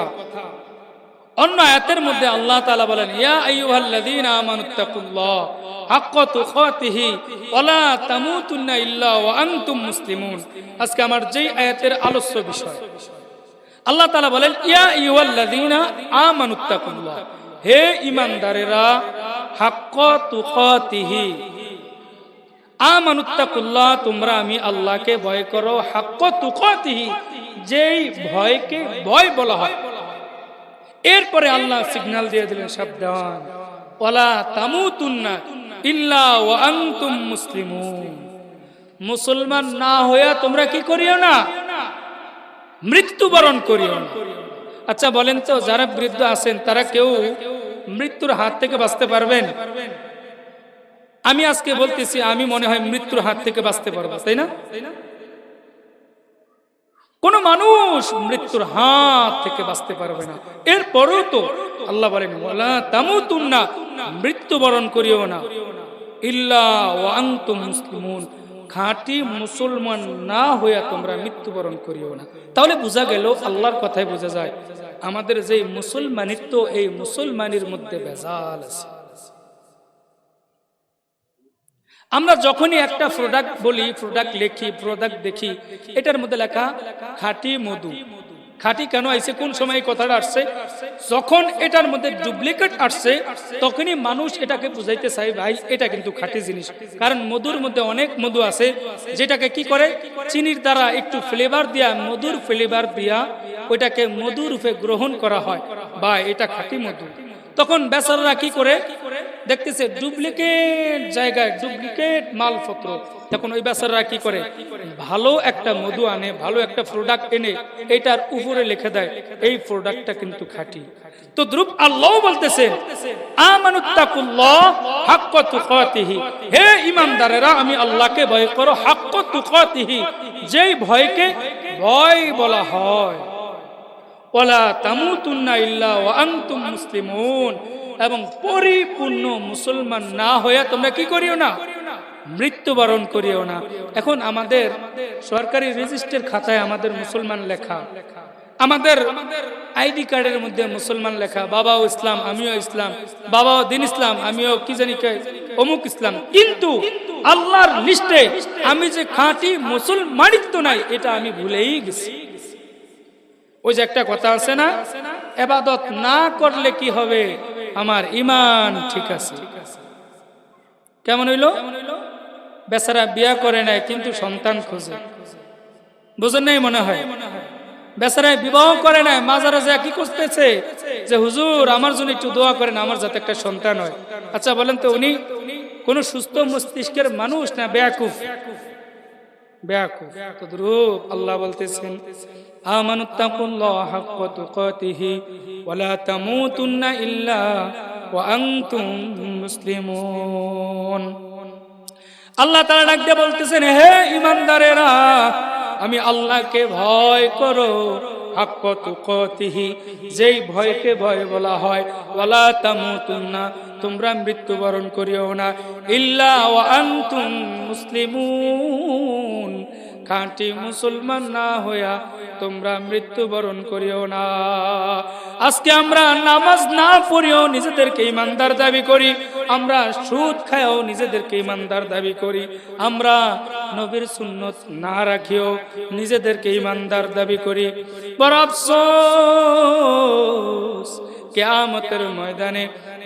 অন্য আয়াতের মধ্যে আল্লাহ তাআলা বলেন, ইয়া আইয়ুহাল্লাযীনা আমানুত্তাকুল্লাহ হাক্কা তুকাতিহি ওয়া লা তামুতুন্না ইল্লা ওয়া আনতুম মুসলিমুন। আজকে আমার যেই আয়াতের আলোচ্য বিষয়, আল্লাহ তাআলা বলেন, ইয়া আইয়ুহাল্লাযীনা আমানুত্তাকুল্লাহ, হে ঈমানদারেরা, হাক্কা তুকাতিহি, আমানুত্তাকুল্লাহ, তোমরা আমি আল্লাহকে ভয় করো, হাক্কা তুকাতিহি, যেই ভয়কে ভয় বলা হয়। এরপরে আল্লাহ সিগন্যাল দিয়ে দিলেন সাবধান, ওয়ালা তামুতুন্না ইল্লা ওয়া আনতুম মুসলিমুন, মুসলমান না হইয়া তোমরা কি করিও না? মৃত্যুবরণ করিও না। আচ্ছা বলেন তো, যারা বৃদ্ধ আছেন তারা কেউ মৃত্যুর হাত থেকে বাঁচতে পারবেন? আমি আজকে বলতেছি আমি মনে হয় মৃত্যুর হাত থেকে বাঁচতে পারবো, তাই না? কোন মানুষ মৃত্যুর হাত থেকে বাঁচতে পারবে না। এরপরেও তো আল্লাহ বলেন, ওয়ালা তামুতুন্না, মৃত্যুবরণ করিও না, ইল্লা ওয়া আনতুম মুসলিমুন, খাঁটি মুসলমান না হইয়া তোমরা মৃত্যুবরণ করিও না। তাহলে বোঝা গেল, আল্লাহর কথায় বোঝা যায় আমাদের যে মুসলমানিত্ব, এই মুসলমানের মধ্যে ভেজাল আছে। আমরা যখনই একটা প্রোডাক্ট বলি, প্রোডাক্ট লিখি, প্রোডাক্ট দেখি, এটার মধ্যে লেখা খাঁটি মধু। খাঁটি কেন আইছে, কোন সময় এই কথাটা আসছে? যখন এটার মধ্যে ডুপ্লিকেট আসছে তখনই মানুষ এটাকে বুঝাইতে চায় ভাই এটা কিন্তু খাঁটি জিনিস। কারণ মধুর মধ্যে অনেক মধু আছে যেটাকে কি করে, চিনির দ্বারা একটু ফ্লেভার দিয়া, মধুর ফ্লেভার দিয়া ওইটাকে মধু রূপে গ্রহণ করা হয়, বা এটা খাঁটি মধু। তখন বেচারারা কি করে, দেখতেছে ডুপ্লিকেট জায়গায় ডুপ্লিকেট মালপত্র, তখন ওই বেচারারা কি করে, ভালো একটা মধু আনে, ভালো একটা প্রোডাক্ট এনে এটার উপরে লিখে দেয় এই প্রোডাক্টটা কিন্তু খাঁটি। তো দ্রুপ আল্লাহ বলতেছেন, আমানুত্তাকুল্লাহ হাক্কা তুকাতিহি, হে ঈমানদারেরা আমি আল্লাহকে ভয় করো, হাক্কা তুকাতিহি, যেই ভয়কে ভয় বলা হয়, ওয়ালা তামুতুন্না ইল্লা ওয়া আনতুম মুসলিমুন, এবং পরিপূর্ণ মুসলমান না হইয়া তোমরা কি করিও না? মৃত্যুবরণ করিও না। এখন আমাদের সরকারি রেজিস্টার খাতায় আমাদের মুসলমান লেখা, আমাদের আইডি কার্ডের মধ্যে মুসলমান লেখা, বাবাও ইসলাম আমিও ইসলাম, বাবাও দিন ইসলাম আমিও কি জানি অমুক ইসলাম, কিন্তু আল্লাহর লিস্টে আমি যে খাঁটি মুসলমানিত্ব নাই এটা আমি ভুলেই গেছি। ওই যে একটা কথা আছে না, ইবাদত না করলে কি হবে, আমার ঈমান ঠিক আছে। কেমন হইল? বেচারা বিয়া করে নাই কিন্তু সন্তান খোঁজে, বুঝেন নাই মনে হয়? বেচারায় বিবাহ করে নাই, মাজারে যা কি করতেছে যে হুজুর আমার জন্য একটু দোয়া করেন, আমার যাতে একটা সন্তান হয়। আচ্ছা বলেন তো, উনি কোন সুস্থ মস্তিষ্কের মানুষ না বেয়াকুফ? বেয়াকুফ। তদ্রূপ আল্লাহ বলতেছেন, আমানুত্তাকুল্লাহ হাক্কা তুকাতিহি ওয়া লা তামুতুন্না ইল্লা ওয়া আনতুম মুসলিমুন। আল্লাহ তাআলা ডাক দিয়ে বলতেছেন, হে ঈমানদারেরা, আমি আল্লাহকে ভয় করো, হাক্কা তুকাতিহি, যেই ভয়কে ভয় বলা হয়, ওয়ালা তামুতুন্না, তোমরা মৃত্যুবরণ করিও না, ইল্লা ওয়া আনতুম মুসলিমুন, খাঁটি মুসলমান না হইয়া তোমরা মৃত্যুবরণ করিও না। আজকে আমরা নামাজ না পড়িও নিজেদেরকে ইমানদার দাবি করি, আমরা সুদ খায়ও নিজেদেরকে ইমানদার দাবি করি, আমরা নবীর সুন্নত না রাখিও নিজেদেরকে ইমানদার দাবি করি। বড় আফসোস, কিয়ামতের ময়দানে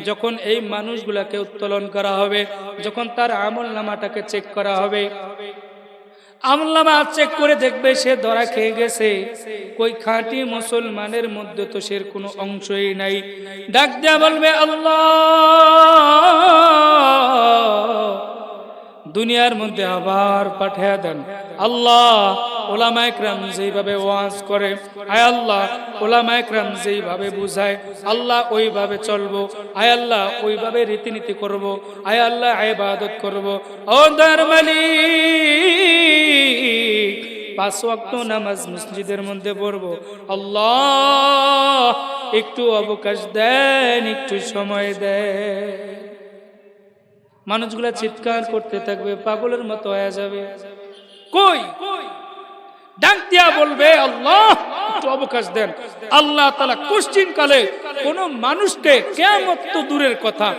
যখন এই মানুষগুলাকে উত্তোলন করা হবে, যখন তার আমলনামাটাকে চেক করা হবে, আমলনামা চেক করে দেখবে সে ধরা খেয়ে গেছে, কই খাঁটি মুসলমানের মধ্যে তো সে কোনো অংশই নাই। ডাক দেয়া বলবে, আল্লাহ দুনিয়ার মধ্যে আবার পাঠিয়ে দেন। আল্লাহ ওলামায়ে কেরাম যেইভাবে ওয়াজ করে, আয় আল্লাহ ওলামায়ে কেরাম যেইভাবে বুঝায়, আল্লাহ ওইভাবে চলবো, আয় আল্লাহ ওইভাবে রীতিনীতি করব, আয় আল্লাহ ইবাদত করব। ও দয়ার মালিক, 5 ওয়াক্ত নামাজ মসজিদের মধ্যে পড়বো, আল্লাহ একটু অবকাশ দেন, একটু সময় দেন। মানুষগুলা চিৎকার করতে থাকবে, পাগলের মতো হয়ে যাবে। কই ডাক দিয়া বলবে, আল্লাহ একটু অবকাশ দেন। আল্লাহ তাআলা কোশ্চিন কালে কোন মানুষকে, কিয়ামত তো দূরের কথা,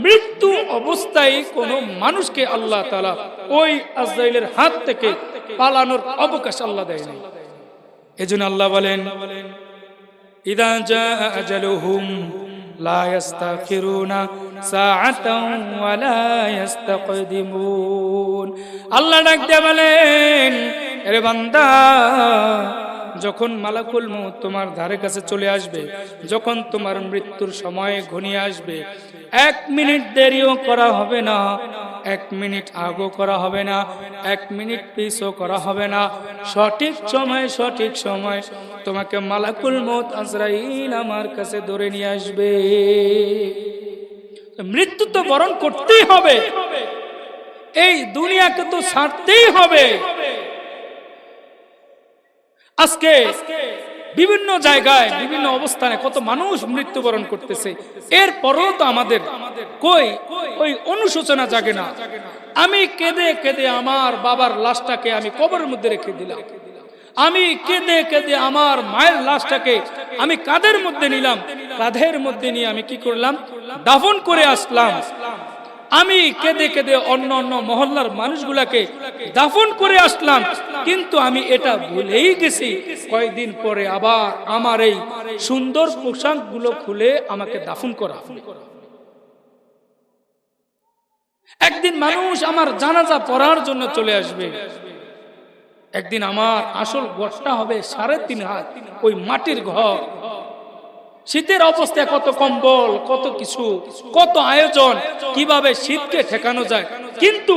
মৃত্যু অবস্থায় কোন মানুষকে আল্লাহ তাআলা ওই আজরাইলের হাত থেকে পালানোর অবকাশ আল্লাহ দেয় না। এজন্য আল্লাহ বলেন, ইদা জাআ আজালুহুম লা ইস্তাখিরুনা সাআতান ওয়া লা ইস্তাকদিমুন। আল্লাহ ডাক দিয়ে বলেন, আরে বান্দা, যখন মালাকুল মউত তোমার ধারে কাছে চলে আসবে, যখন তোমার মৃত্যুর সময় ঘনিয়ে আসবে, 1 মিনিট দেরিও করা হবে না, 1 মিনিট আগেও করা হবে না, 1 মিনিট পিছও করা হবে না, সঠিক সময় তোমাকে মালাকুল মউত আজরাইল আমার কাছে ধরে নিয়ে আসবে। মৃত্যু তো বরণ করতেই হবে, এই দুনিয়াকে তো ছাড়তেই হবে। আজকে বিভিন্ন জায়গায় বিভিন্ন অবস্থানে কত মানুষ মৃত্যুবরণ করতেছে, এরপরেও তো আমাদের কই ওই অনুশোচনা জাগে না। আমি কেঁদে কেঁদে আমার বাবার লাশটাকে আমি কবরের মধ্যে রেখে দিলাম, আমি কেঁদে কেঁদে আমার মায়ের লাশটাকে আমি কাঁধের মধ্যে নিলাম, কাঁধের মধ্যে নিয়ে আমি কি করলাম, দাফন করে আসলাম। আমি কেঁদে কেঁদে অন্য মহল্লার মানুষগুলাকে দাফন করে আসলাম, কিন্তু আমি এটা ভুলেই গেছি, কয়েকদিন পরে আবার আমার এই সুন্দর পোশাকগুলো খুলে আমাকে দাফন করা। একদিন মানুষ আমার জানাজা পড়ার জন্য চলে আসবে, একদিন আমার আসল ঘরটা হবে 3.5 হাত, ওই মাটির ঘর। শীতের অবস্থায় কত কম্বল, কত কিছু, কত আয়োজন, কিভাবে শীতকে ঠেকানো যায়। কিন্তু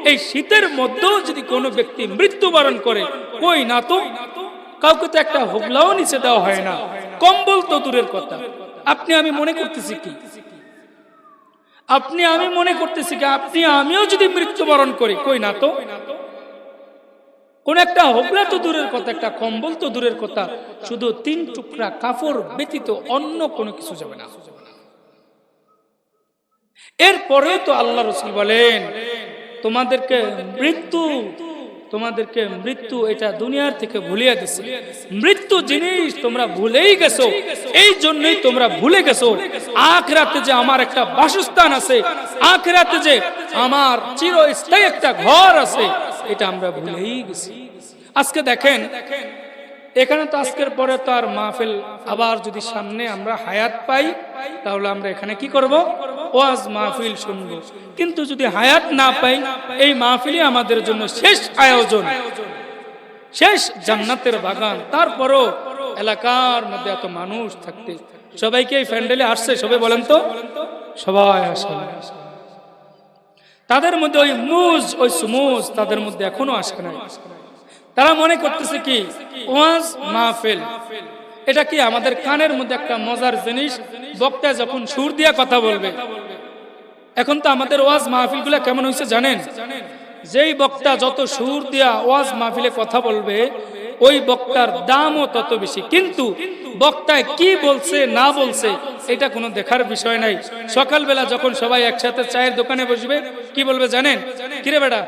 এই শীতের মধ্যেও যদি কোনো ব্যক্তি মৃত্যুবরণ করে, কই না তো কাউকে তো একটা হুবলাও নিচে দেওয়া হয় না, কম্বল তো দূরের কথা। আপনি আমি মনে করতেছি কি, আপনি আমিও যদি মৃত্যুবরণ করি, কই না তো কোন একটা হোবলা তো দূরের কথা, একটা কম্বল তো দূরের কথা, শুধু 3 টুকরা কাপড় ব্যতীত অন্য কোনো কিছু যাবে না। এরপরে তো আল্লাহ রাসূল বলেন, তোমাদেরকে মৃত্যু এটা দুনিয়ার থেকে ভুলিয়ে দিছে। মৃত্যু জিনিস তোমরা ভুলেই গেছো, এই জন্যই তোমরা ভুলে গেছো আখিরাতে যে আমার একটা বাসস্থান আছে, আখিরাতে যে আমার চিরস্থায়ী একটা ঘর আছে, এটা আমরা ভুলেই গেছি। আজকে দেখেন এখানে তো আজকের পরে তো আর মাহফিল, আবার যদি সামনে আমরা হায়াত পাই তাহলে আমরা এখানে কি করব? ওয়াজ মাহফিল শুনবো। কিন্তু যদি হায়াত না পাই, এই মাহফিলই আমাদের জন্য শেষ আয়োজন, শেষ জান্নাতের বাগান। তারপরও এলাকার মধ্যে এত মানুষ থাকতে, সবাইকে এই প্যান্ডেলে আসছে, সবাই বলেন তো, সবাই আসে। তাদের মধ্যে ওই মুজ, ওই সুমুজ তাদের মধ্যে এখনো আসে নাই। তারা মনে করতেছে কি ওয়াজ মাহফিল এটা কি আমাদের কানের মধ্যে একটা মজার জিনিস, বক্তা যখন সুর দিয়া কথা বলবে। এখন তো আমাদের ওয়াজ মাহফিল গুলা কেমন হয়েছে জানেন? যেই বক্তা যত সুর দিয়া ওয়াজ মাহফিলে কথা বলবে, ওই বক্তার দামও তত বেশি। কিন্তু বক্তায় কি বলছে না বলছে এটা কোনো দেখার বিষয় নাই। সকালবেলা যখন সবাই একসাথে চায়ের দোকানে বসবে, কি বলবে জানেন? কিরে বেটা,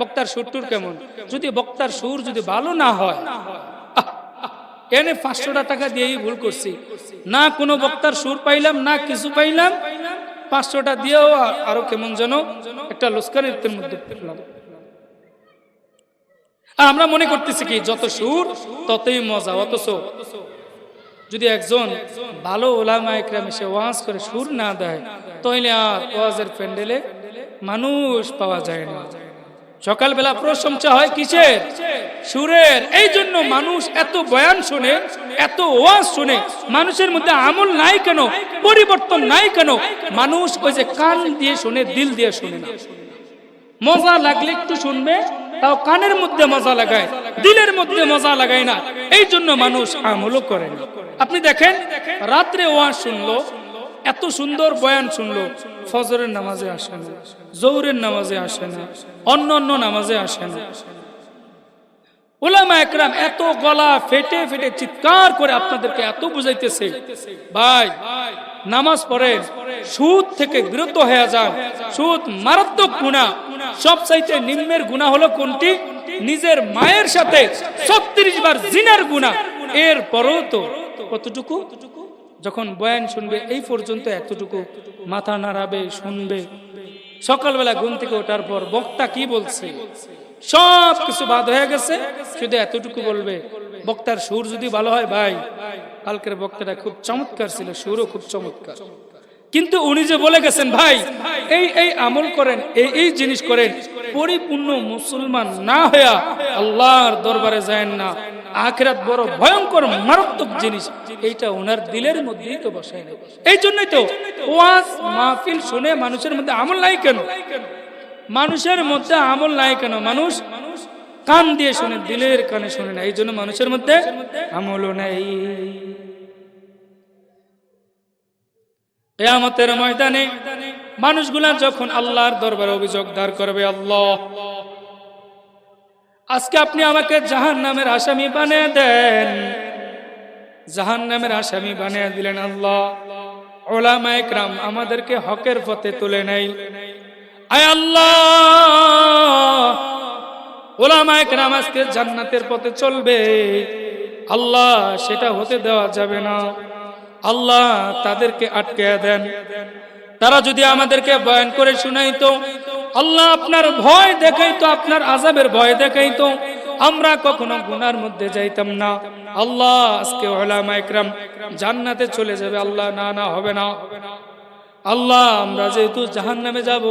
বক্তার সুর টুর কেমন? যদি বক্তার সুর যদি ভালো না হয়, এনে 500 টাকা দিয়েই ভুল করছি, না কোনো বক্তার সুর পাইলাম না কিছু পাইলাম, 500টা দিয়েও আরো কেমন যেন একটা লোসকানের মধ্যে পড়লাম। আর আমরা মনে করতেছি কি যত সুর ততই মজা। অথচ যদি একজন ভালো ওলামা ইকরাম এসে ওয়াজ করে সুর না দেয়, তাহলে আর ওয়াজের প্যান্ডেলে মানুষ পাওয়া যায় না। সকালবেলা প্রশংসা হয় কিসের? সুরের। এই জন্য মানুষ এত বয়ান শুনে, এত ওয়াজ শুনে, মানুষের মধ্যে আমল নাই কেন, পরিবর্তন নাই কেন? মানুষ ওই যে কান দিয়ে শুনে, দিল দিয়ে শুনে না। মজা লাগলে একটু শুনবে, তাও কানের মধ্যে মজা লাগায়, দিলের মধ্যে মজা লাগায় না। এই জন্য মানুষ আমলও করে না। আপনি দেখেন, রাত্রে ওয়াজ শুনলো, এত সুন্দর বয়ান শুনলো, ফজরের নামাজে আসে না, জোহরের নামাজে আসে না, অন্য অন্য নামাজে আসে না। উলামা একরাম এত গলা ফেটে ফেটে চিৎকার করে আপনাদেরকে এত বুঝাইতেছে, ভাই নামাজ পড়েন, সুদ থেকে বিরত হয়ে যান। সুদ মারাত্মক গুনাহ। সবচাইতে নিম্নের গুনাহ হলো কোনটি? নিজের মায়ের সাথে 36 বার জিনার গুনাহ। এর পরও তো কতটুকু? যখন বয়ান শুনবে এই পর্যন্ত এতটুকু মাথা নাড়াবে, শুনবে। সকালবেলা ঘুম থেকে ওঠার পর বক্তা কি বলছে সব কিছু বাদ হয়ে গেছে, শুধু এতটুকু বলবে। বক্তার সুর যদি ভালো হয়, ভাই কালকের বক্তাটা খুব চমৎকার ছিল, সুরও খুব চমৎকার, কিন্তু উনি যে বলে গেছেন ভাই এই এই আমল করেন, এই এই জিনিস করেন, পরিপূর্ণ মুসলমান না হইয়া আল্লাহর দরবারে যায় না। আখিরাত বড় ভয়ঙ্কর মারাত্মক জিনিস, এইটা ওনার দিলের মধ্যেই তো বসায় না। এই জন্যই তো ওয়াজ মাহফিল শুনে মানুষের মধ্যে আমল নাই কেন? মানুষের মধ্যে আমল নাই কেন? মানুষ কান দিয়ে শুনে, দিলের কানে শুনে না। এই জন্য মানুষের মধ্যে আমলও নাই। কিয়ামতের ময়দানে মানুষগুলা যখন আল্লাহর দরবারে অভিযোগ দাঁড় করবে, আল্লাহ আজকে আপনি আমাকে জাহান্নামের আসামি বানিয়ে দেন। জাহান্নামের আসামি বানিয়ে দিলেন আল্লাহ। উলামা ইকরাম আমাদেরকে হকের পথে তুলে নেই। আয় আল্লাহ, উলামা ইকরাম আজকে জান্নাতের পথে চলবে, আল্লাহ সেটা হতে দেওয়া যাবে না। আল্লাহ তাদেরকে আটকে দেন। তারা যদি আমাদেরকে বয়ান করে শুনাইতো, আল্লাহ আপনার ভয় দেখাইতো, আপনার আযাবের ভয় দেখাইতো, আমরা কখনো গুনার মধ্যে যাইতাম না। আল্লাহ আজকে উলামা ইকরাম জান্নাতে চলে যাবে। আল্লাহ না না হবে না। আল্লাহ আমরা যেহেতু জাহান্নামে যাব,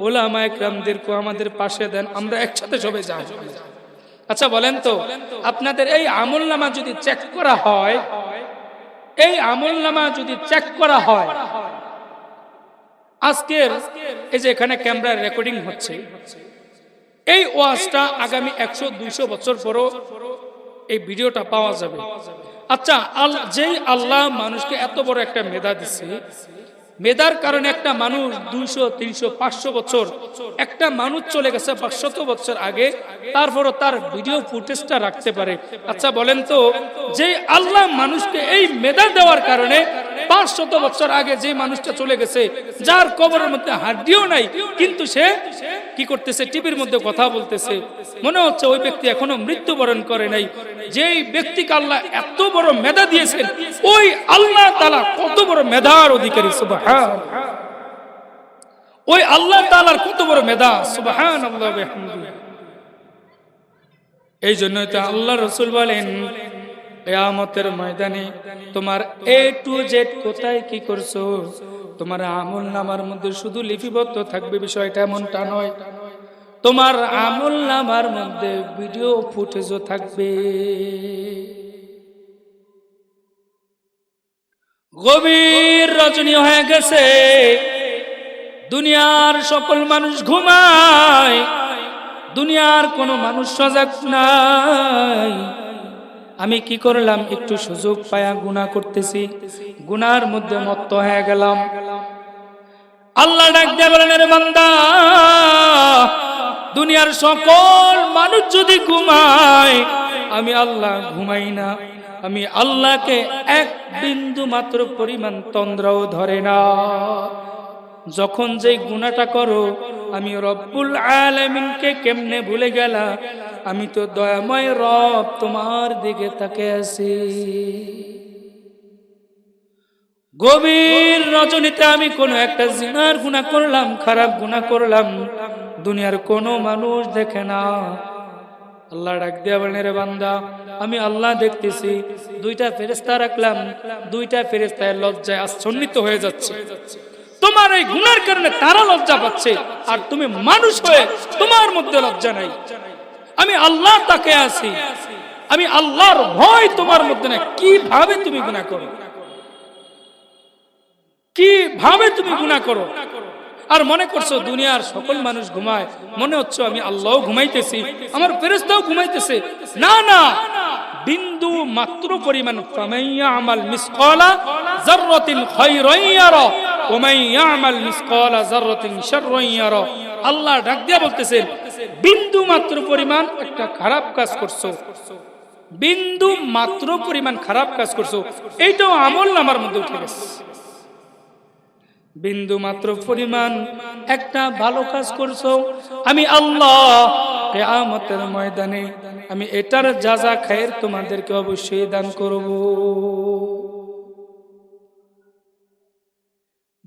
উলামা ইকরামদেরকে আমাদের পাশে দেন, আমরা একসাথে সবাই যাব। আচ্ছা বলেন তো, আপনাদের এই আমলনামা যদি চেক করা হয়, এই আমলনামা যদি চেক করা হয়, আজকের এই যে এখানে ক্যামেরার রেকর্ডিং হচ্ছে, এই ওয়াজটা আগামী 100-200 বছর পরও এই ভিডিওটা পাওয়া যাবে। আচ্ছা, যেই আল্লাহ মানুষকে এত বড় একটা মেধা দিচ্ছে, মেধার কারণে একটা মানুষ 200, 300, 500 বছর, একটা মানুষ চলে গেছে 500 বছর আগে, তারপরও তার ভিডিও ফুটেজটা রাখতে পারে। আচ্ছা বলেন তো, যে আল্লাহ মানুষকে এই মেধা দেওয়ার কারণে 500 বছর আগে যে মানুষটা চলে গেছে, যার কবরের মধ্যে হাড্ডিও নাই, কিন্তু সে কি করতেছে? টিভির মধ্যে কথা বলতেছে, মনে হচ্ছে ওই ব্যক্তি এখনো মৃত্যুবরণ করে নাই। যেই ব্যক্তিকে আল্লাহ এত বড় মেধা দিয়েছেন, ওই আল্লাহ তাআলা কত বড় মেধার অধিকারী, সুবহানাল্লাহ। ওই আল্লাহ তাআলার কত বড় মেধা, সুবহানাল্লাহ ওয়া বিহামদিহি। এই জন্যই তো আল্লাহ রাসূল বলেন, কিয়ামতের ময়দানে তোমার A to Z কোথায় কি করছো তোমার আমলনামার মধ্যে শুধু লিপিবদ্ধ থাকবে, বিষয়টা এমনটা নয়। তোমার আমলনামার মধ্যে ভিডিও ফুটেজও থাকবে। গভীর রজনী হয়ে গেছে, দুনিয়ার সকল মানুষ ঘুমায়, দুনিয়ার কোনো মানুষ সজাগ নাই। আমি কি করলাম, একটু সুযোগ পায়া গুনাহ করতেছি, গুনার মধ্যে মত্ত হয়ে গেলাম। আল্লাহ ডাক দিয়ে বলেন, রে বান্দা, দুনিয়ার সকল মানুষ যদি ঘুমায়, আমি আল্লাহ ঘুমাই না। আমি আল্লাহকে এক বিন্দু মাত্র পরিমাণ তন্দ্রাও ধরে না। যখন যেই গুনাহটা করো, আমি রব্বুল আলামিনকে কেমনে ভুলে গেলা? আমি তো দয়াময় রব, তোমার দিকে তাকিয়ে আছি। গভীর রজনীতে আমি কোনো একটা জিনার গুনাহ করলাম, খারাপ গুনাহ করলাম, দুনিয়ার কোনো মানুষ দেখে না। আল্লাহ ডাক দিয়া বলেন, রে বান্দা, আমি আল্লাহ দেখতেছি। দুইটা ফেরেশতা রাখলাম, দুইটা ফেরেশতায় লজ্জায় আচ্ছন্নিত হয়ে যাচ্ছে। তোমার এই গুনার কারণে তারা লজ্জা পাচ্ছে, আর তুমি মানুষ হয়ে তোমার মধ্যে লজ্জা নাই। আমি আল্লাহ তাকে আছি, আমি আল্লাহর ভয় তোমার মধ্যে নাই। কিভাবে তুমি গুনাহ করো, কিভাবে তুমি গুনাহ করো? আর মনে করছো দুনিয়ার সকল মানুষ ঘুমায়, মনে হচ্ছে আমি আল্লাহও ঘুমাইতেছি, আমার ফেরেশতাও ঘুমাইতেছে। না না, বিন্দু মাত্র পরিমাণ, ফামাইয়া আমাল মিসকালা যাররাতিন খায়রান ইয়ারা ওয়া মান ইয়ামাল মিসকালা যাররাতিন শাররান ইয়ারা। আল্লাহ ডাক দিয়া বলতেছেন, বিন্দু মাত্র পরিমাণ একটা খারাপ কাজ করছো, বিন্দু মাত্র পরিমাণ খারাপ কাজ করছো, এইটাও আমলনামার মধ্যে উঠে গেছে। বিন্দু মাত্র পরিমাণ একটা ভালো কাজ করছো, আমি আল্লাহ কিয়ামতের ময়দানে আমি এটার যাজা খায়ের তোমাদেরকে অবশ্যই দান করব।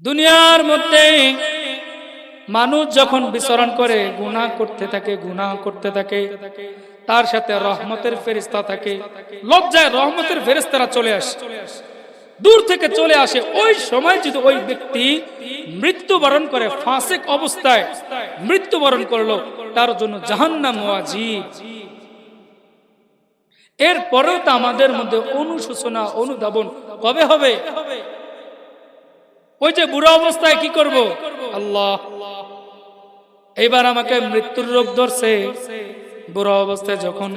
দুনিয়ার মধ্যে মানুষ যখন বিচরণ করে, গুনাহ করতে থাকে, গুনাহ করতে থাকে, তার সাথে রহমতের ফেরেশতা থাকে। লজ্জায় রহমতের ফেরেশতারা চলে আসে, দূর থেকে চলে আসে। ওই সময় যদি ওই ব্যক্তি মৃত্যুবরণ করে, ফাসিক অবস্থায় মৃত্যুবরণ করলো, তার জন্য জাহান্নাম ওয়াজিব। এরপরেও তো আমাদের মধ্যে অনুশোচনা, অনুধাবন কবে হবে? ওই যে বুড়া অবস্থায় কি করব, আল্লাহ এইবার আমাকে মৃত্যুর রোগ ধরছে। বুড়া অবস্থায় যখন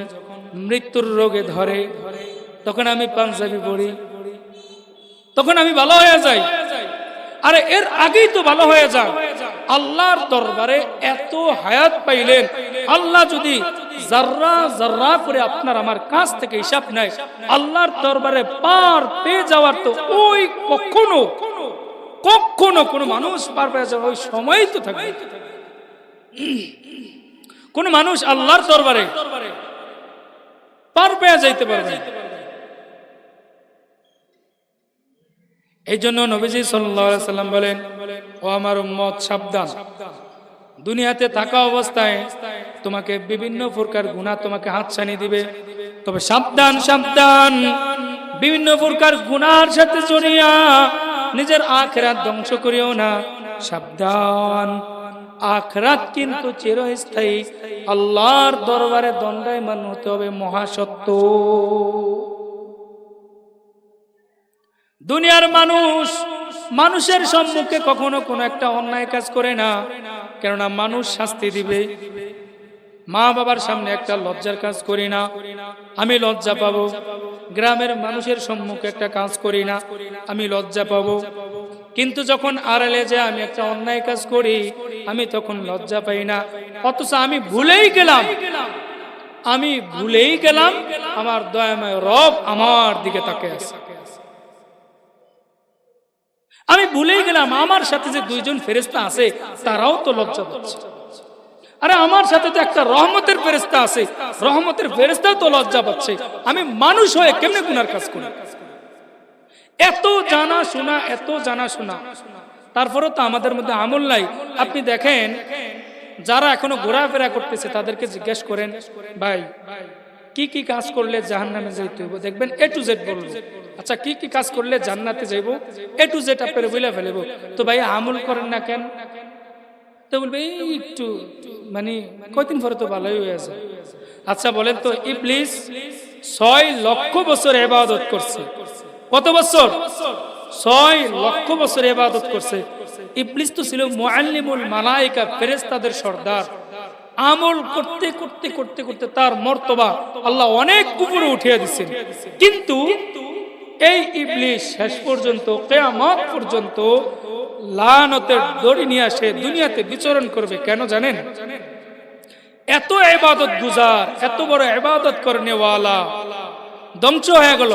মৃত্যুর রোগে ধরে, তখন আমি পাঞ্জাবি পড়ি, তখন আমি ভালো হয়ে যাই। আরে এর আগেই তো ভালো হয়ে যান। আল্লাহর দরবারে এত হায়াত পাইলেন, আল্লাহ যদি জাররা জাররা করে আপনার আমার কাছ থেকে হিসাব নেয়, আল্লাহর দরবারে পার পেয়ে যাওয়ার তো ওই কখনো কখনো কোনো মানুষ পার পেয়ে যাওয়ার ওই সময় তো থাকবে। কোন মানুষ আল্লাহর দরবারে পার পেয়ে যাইতে পারবে। এই জন্য নবীজি সাল্লাল্লাহু আলাইহি সাল্লাম বলেন, ও আমার উম্মত, সাবধান, দুনিয়াতে থাকা অবস্থায় তোমাকে বিভিন্ন প্রকার গুনাহ তোমাকে হাতছানি দিবে, তবে সাবধান সাবধান, বিভিন্ন প্রকার গুনার সাথে জড়িয়া নিজের আখিরাত ধ্বংস করিও না। সাবধান, আখিরাত কিন্তু চিরস্থায়ী, আল্লাহর দরবারে দণ্ডায়মান হতে হবে মহাসত্য। দুনিয়ার মানুষ মানুষের সম্মুখে কখনো কোনো একটা অন্যায় কাজ করে না, কেননা মানুষ শাস্তি দিবে। মা বাবার সামনে একটা লজ্জার কাজ করি না, আমি লজ্জা পাবো। গ্রামের মানুষের সম্মুখে একটা কাজ করি না, আমি লজ্জা পাবো। কিন্তু যখন আড়ালে যে আমি একটা অন্যায় কাজ করি, আমি তখন লজ্জা পাই না। অথচ আমি ভুলেই গেলাম আমার দয়াময় রব আমার দিকে তাকিয়ে আছে। আমি ভুলেই গেলাম আমার সাথে যে দুইজন ফেরেশতা আছে, তারাও তো লজ্জা পাচ্ছে। আরে আমার সাথে তো একটা রহমতের ফেরেশতা আছে, রহমতের ফেরেশতাও তো লজ্জা পাচ্ছে। আমি মানুষ হয়ে কেমনে গুনার কাজ করি? এত জানা শোনা, তারপরেও তো আমাদের মধ্যে আমল নাই। আপনি দেখেন, যারা এখনো ঘোরাফেরা করতেছে তাদেরকে জিজ্ঞেস করেন, ভাই কি কি কাজ করলে জাহান্নামে যাইতে হবে, দেখবেন এ টু জেড বলবো। আচ্ছা কি কি কাজ করলে জান্নাতে যাইব, এ টু জেড আপনারা বলে ফেলব। তো ভাই আমল করেন না কেন? তো বলবে এই একটু মানে কয়দিন পরে তো ভালোই হয়ে যায়। আচ্ছা বলেন তো, ইবলিস 6 লক্ষ বছর ইবাদত করছে। কত বছর? 6 লক্ষ বছর ইবাদত করছে। ইবলিস তো ছিল মুআল্লিমুল মালায়েকা, ফেরেশতাদের সর্দার। আমল করতে করতে করতে করতে তার মর্তবা আল্লাহ অনেক উপরে উঠিয়ে দিচ্ছেন। কিন্তু এই ইবলিস শেষ পর্যন্ত কিয়ামত পর্যন্ত লানতের দড়ি নিয়ে আসে দুনিয়াতে বিচরণ করবে। কেন জানেন? এত ইবাদত গুজার, এত বড় ইবাদত করনেওয়ালা ধ্বংস হয়ে গেল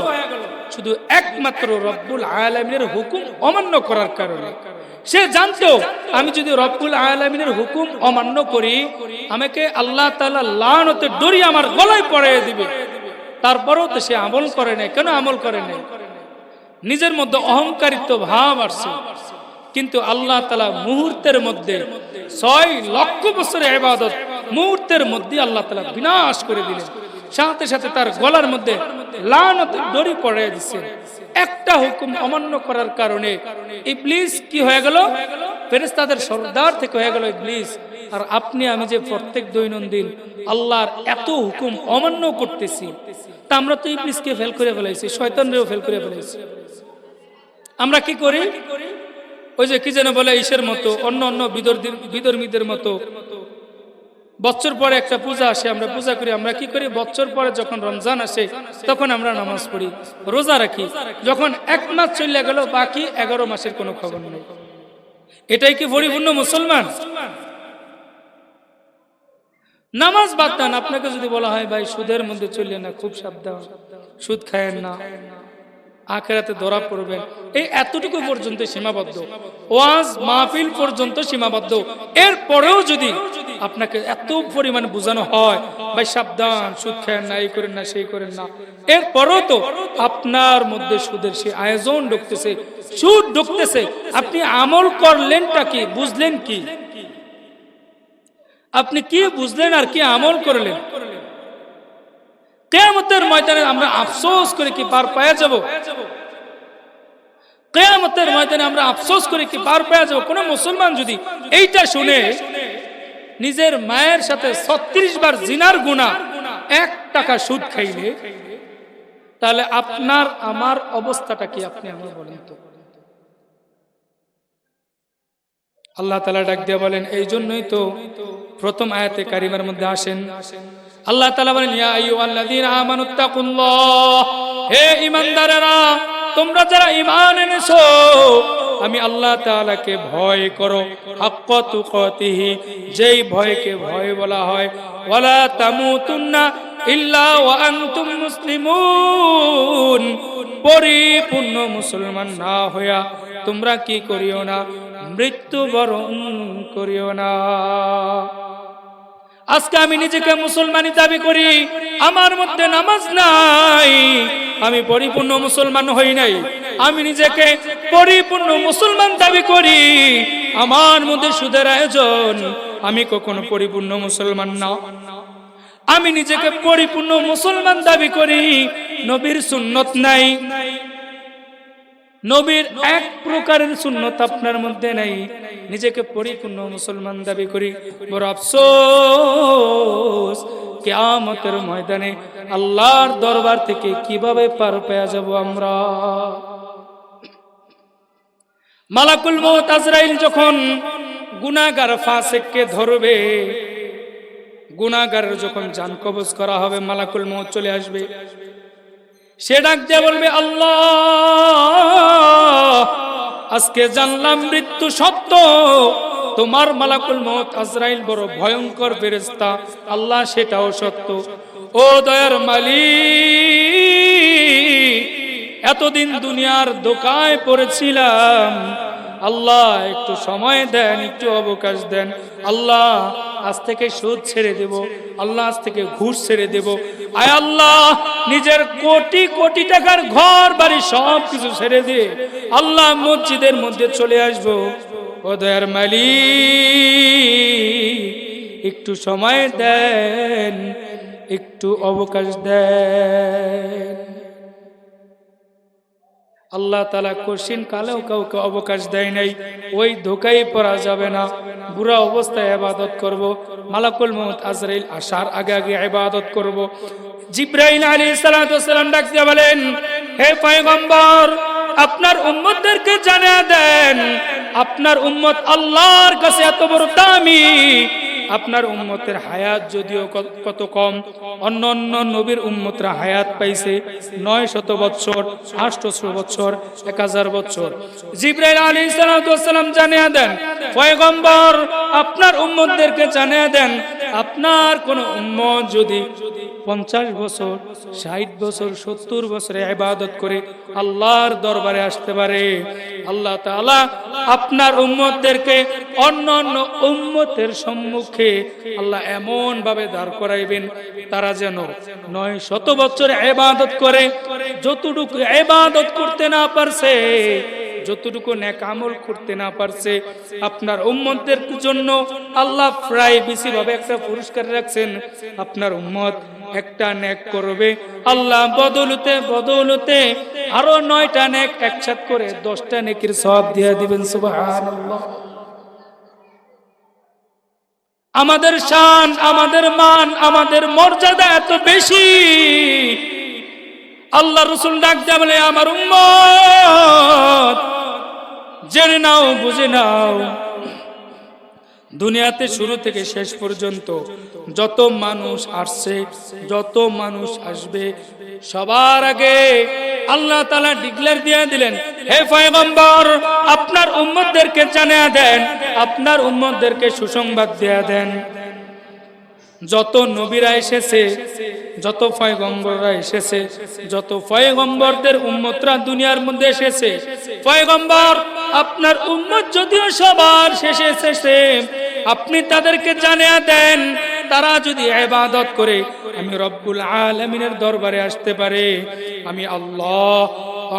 শুধু একমাত্র রব্বুল আলামিনের হুকুম অমান্য করার কারণে। সে জানতো আমি যদি রব্বুল আলামিনের হুকুম অমান্য করি আমাকে আল্লাহ তাআলা লানতের দড়ি আমার গলায় পরিয়ে দিবে। তারপরেও তো সে আমল করে নাই। কেন আমল করে নাই? নিজের মধ্যে অহংকারিত্ব ভাব আসছে। কিন্তু আল্লাহ তাআলা মুহূর্তের মধ্যে 6 লক্ষ বছরের ইবাদত মুহূর্তের মধ্যে আল্লাহ তাআলা বিনাশ করে দিলেন। সাথে সাথে তার গলার মধ্যে লানতের দড়ি পরিয়ে দিয়েছেন। একটা হুকুম অমান্য করার কারণে ইবলিস কি হয়ে গেল? ফেরেশতাদের সর্দার থেকে হয়ে গেল ইবলিস। আর আপনি আমি যে প্রত্যেক দৈনন্দিন আল্লাহর এত হুকুম অমান্য করতেছি, তা আমরা তো ইবলিসকে ফেল করে ফেলাইছি, শয়তানরেও ফেল করে ফেলাইছি। আমরা কি করি? ওই যে কি যেন বলে ঈশের মতো, অন্য অন্য বিধর্মীদের মতো বছর পরে একটা পূজা আসে, আমরা পূজা করি। আমরা কি করি? বছর পরে যখন রমজান আসে তখন আমরা নামাজ পড়ি, রোজা রাখি। যখন 1 মাস চলে গেল বাকি 11 মাসের কোনো খবর নেই। এটাই কি পরিপূর্ণ মুসলমান? নামাজ বাদ দেন, আপনাকে যদি বলা হয় ভাই সুদের মধ্যে চললে না, খুব সাবধান, সুদ খায়েন না, আখিরাতে ধরা পড়বেন, এই এতটুকু পর্যন্ত সীমাবদ্ধ। ওয়াজ মাহফিল পর্যন্ত সীমাবদ্ধ। এরপরেও যদি আপনাকে এত পরিমাণ বোঝানো হয় ভাই সাবধান, সুদ খায়েন না, এই করেন না, সেই করেন না, এরপরেও তো আপনার মধ্যে সুদের সে আয়োজন ঢুকতেছে, সুদ ঢুকতেছে। আপনি আমল করলেনটা কি? বুঝলেন কি? আপনি কি বুঝলেন আর কি আমল করলেন? কিয়ামতের ময়দানে আমরা আফসোস করে কি পার পাওয়া যাব? কিয়ামতের ময়দানে আমরা আফসোস করে কি পার পাওয়া যাব? কোন মুসলমান যদি এইটা শুনে নিজের মায়ের সাথে 36 বার জিনার গুনাহ, 1 টাকা সুদ খাইলে, তাহলে আপনার আমার অবস্থাটা কি আপনি আমার বলেন তো? আল্লাহ তাআলা ডাক দিয়ে বলেন, এই জন্যই তো প্রথম আয়াতে কারিমার মধ্যে আসেন আল্লাহ তাআলা বলেন, ইয়া আইয়ুহাল্লাযীনা আমানুত্তাকুল্লাহ, হে ঈমানদারেরা, তোমরা যারা ঈমান এনেছো আমি আল্লাহ তাআলাকে ভয় করো, হাক্কা তুকাতিহি, যেই ভয়কে ভয় বলা হয়, ওয়ালা তামুতুন্না ইল্লা ওয়া আনতুম মুসলিমুন, পরিপূর্ণ মুসলমান না হইয়া তোমরা কি করিও না? মৃত্যুবরণ করিও না। আজকে আমি নিজেকে মুসলমানি দাবি করি, আমার মধ্যে নামাজ নাই, আমি পরিপূর্ণ মুসলমান হই নাই। আমি নিজেকে পরিপূর্ণ মুসলমান দাবি করি, আমার মধ্যে সুদের আয়োজন, আমি কখনো পরিপূর্ণ মুসলমান না। আমি নিজেকে পরিপূর্ণ মুসলমান দাবি করি, নবীর সুন্নত নাই, নবীর এক প্রকারের সুন্নত আপনার মধ্যে নাই, নিজেকে পরিপূর্ণ মুসলমান দাবি করি। বড় আফসোস, কিয়ামতের ময়দানে আল্লাহর দরবার থেকে কিভাবে পার পেয়ে যাব আমরা? মালাকুল মউত আজরাইল যখন গুনাহগার ফাসিককে ধরবে, গুনাহগারের যখন জান কবজ করা হবে, মালাকুল মউত চলে আসবে। সে ডাক দিয়ে বলবে, আল্লাহ, আজকে জানলাম মৃত্যু সত্য, তোমার মালাকুল মউত আজরাইল বড় ভয়ঙ্কর ফেরেশতা। আল্লাহ, সেটাও সত্য। ও দয়ার মালিক, এতদিন দুনিয়ার ধোঁকায় পড়েছিলাম, আল্লাহ একটু সময় দেন, একটু অবকাশ দেন। আল্লাহ, আজ থেকে সুদ ছেড়ে দেব, আল্লাহ আজ থেকে ঘুষ ছেড়ে দেব। আয় আল্লাহ, নিজের কোটি কোটি টাকার ঘর বাড়ি সব কিছু ছেড়ে দিয়ে আল্লাহ মসজিদের মধ্যে চলে আসবো। ও দয়ার মালিক, একটু সময় দেন, একটু অবকাশ দেন। আল্লাহ তাআলা কঠিন কালেও কাউকে অবকাশ দেয় নাই। ওই ধোকায় পড়া যাবে না, বুড়া অবস্থায় ইবাদত করব, মালাকুল মউত আজরাইল আসার আগে আগে ইবাদত করব। জিবরাইল আলাইহিস সালাতু ওয়াস সালাম ডাক দিয়ে বলেন, হে পয়গম্বর, আপনার উম্মতদেরকে জানিয়ে দেন আপনার উম্মত আল্লাহর কাছে এত বড় দামি, আপনার উম্মতের হায়াত যদিও কত কম, অন্য অন্য নবীর উম্মতরা হায়াত পাইছে 900 বছর, 800 বছর, 1000 বছর। জিবরাইল আলাইহিস সালাম জানিয়ে দেন, পয়গম্বর আপনার উম্মতদেরকে জানিয়ে দেন আপনার কোন উম্মত যদি 50 বছর, 60 বছর, 70 বছরে ইবাদত করে আল্লাহর দরবারে আসতে পারে, আল্লাহ তাআলা আপনার উম্মতদেরকে অন্য অন্য উম্মতের সম্মুখে আল্লাহ এমন ভাবে দাঁড় করাইবেন তারা যেন 900 বছর ইবাদত করে যতটুকু ইবাদত করতে না পারছে, যতটুকু নেক আমল করতে না পারছে, আপনার উম্মতদের জন্য আল্লাহ প্রায় বেশি ভাবে একটা পুরস্কার রাখছেন। আপনার উম্মত একটা নেক করবে, আল্লাহ বদৌলতে বদৌলতে আরো 9টা নেক একসাথে করে 10টা নেকির সওয়াব দিয়ে দিবেন। সুবহানাল্লাহ। আমাদের শান, আমাদের মান, আমাদের মর্যাদা এত বেশি, আল্লাহ রাসূল ডাক দিয়ে বলে, আমার উম্মত জেনে নাও, বুঝে নাও, দুনিয়াতে শুরু থেকে শেষ পর্যন্ত যত মানুষ আসছে, যত মানুষ আসবে, সবার আগে আল্লাহ তাআলা ডিক্লেয়ার দিয়ে দিলেন, হে পয়গম্বর আপনার উম্মতদেরকে জানিয়ে দেন, আপনার উম্মতদেরকে সুসংবাদ দিয়ে দেন, যত নবীরা এসেছে, যত পয়গম্বররা এসেছে, যত পয়গম্বরদের উম্মতরা দুনিয়ার মধ্যে এসেছে, পয়গম্বর আপনার উম্মত যদিও সবার শেষে এসেছে, আপনি তাদেরকে জানিয়ে দেন তারা যদি ইবাদত করে আমি রব্বুল আলামিনের দরবারে আসতে পারে, আমি আল্লাহ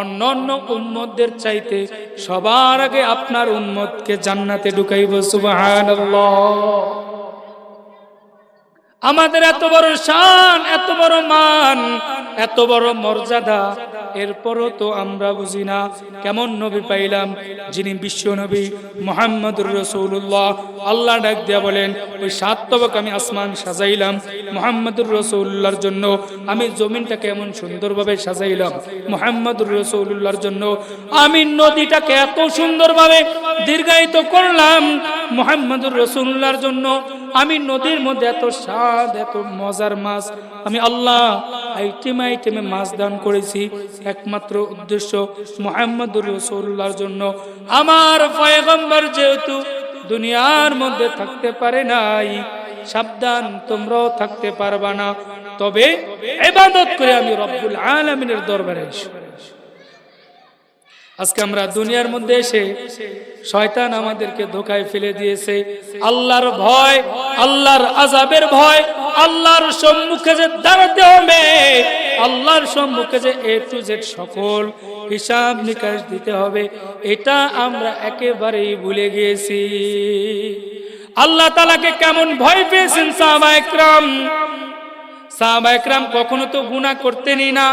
অন্যান্য উম্মতদের চাইতে সবার আগে আপনার উম্মতকে জান্নাতে ঢুকাইব। সুবহানাল্লাহ। আমাদের এত বড় শান, এত বড় মান, এত বড় মর্যাদা, এরপরও তো আমরা বুঝি না কেমন নবী পাইলাম যিনি বিশ্ব নবী মুহাম্মদুর রাসূলুল্লাহ। আল্লাহ ডাক দিয়া বলেন, ওই 7 তবক আমি আসমান সাজাইলাম মুহাম্মদুর রাসূলুল্লাহর জন্য, আমি জমিনটাকে এমন সুন্দরভাবে সাজাইলাম মুহাম্মদুর রাসূলুল্লাহর জন্য, আমি নদীটাকে এত সুন্দরভাবে দীর্ঘায়িত করলাম মুহাম্মদুর রাসূলুল্লাহর জন্য, আমি নদীর মধ্যে এত স্বাদ, এত মজার মাছ আমি আল্লাহ আইটেমে আইটেমে মাছ দান করেছি, একমাত্র উদ্দেশ্য মুহাম্মদুর রাসূলুল্লাহর জন্য। আমার পয়গম্বর যেহেতু দুনিয়ার মধ্যে থাকতে পারে নাই, সাবধান তোমরাও থাকতে পারবা না, তবে ইবাদত করে আমি রব্বুল আলামিনের দরবারে এসো। আজকে আমরা দুনিয়ার মধ্যে এসে শয়তান আমাদেরকে ধোঁকায় ফেলে দিয়েছে। আল্লাহর ভয়, আল্লাহর আযাবের ভয়, আল্লাহর সম্মুখে যে দাঁড়াতে হবে, আল্লাহর সম্মুখে যে A to Z সকল হিসাব নিকাশ দিতে হবে, এটা আমরা একেবারেই ভুলে গিয়েছি। আল্লাহ তাআলাকে কেমন ভয় পেয়েছেন সাহাবায়ে কেরাম। সাহাবায়ে কেরাম কখনো তো গুনাহ করতেনই না,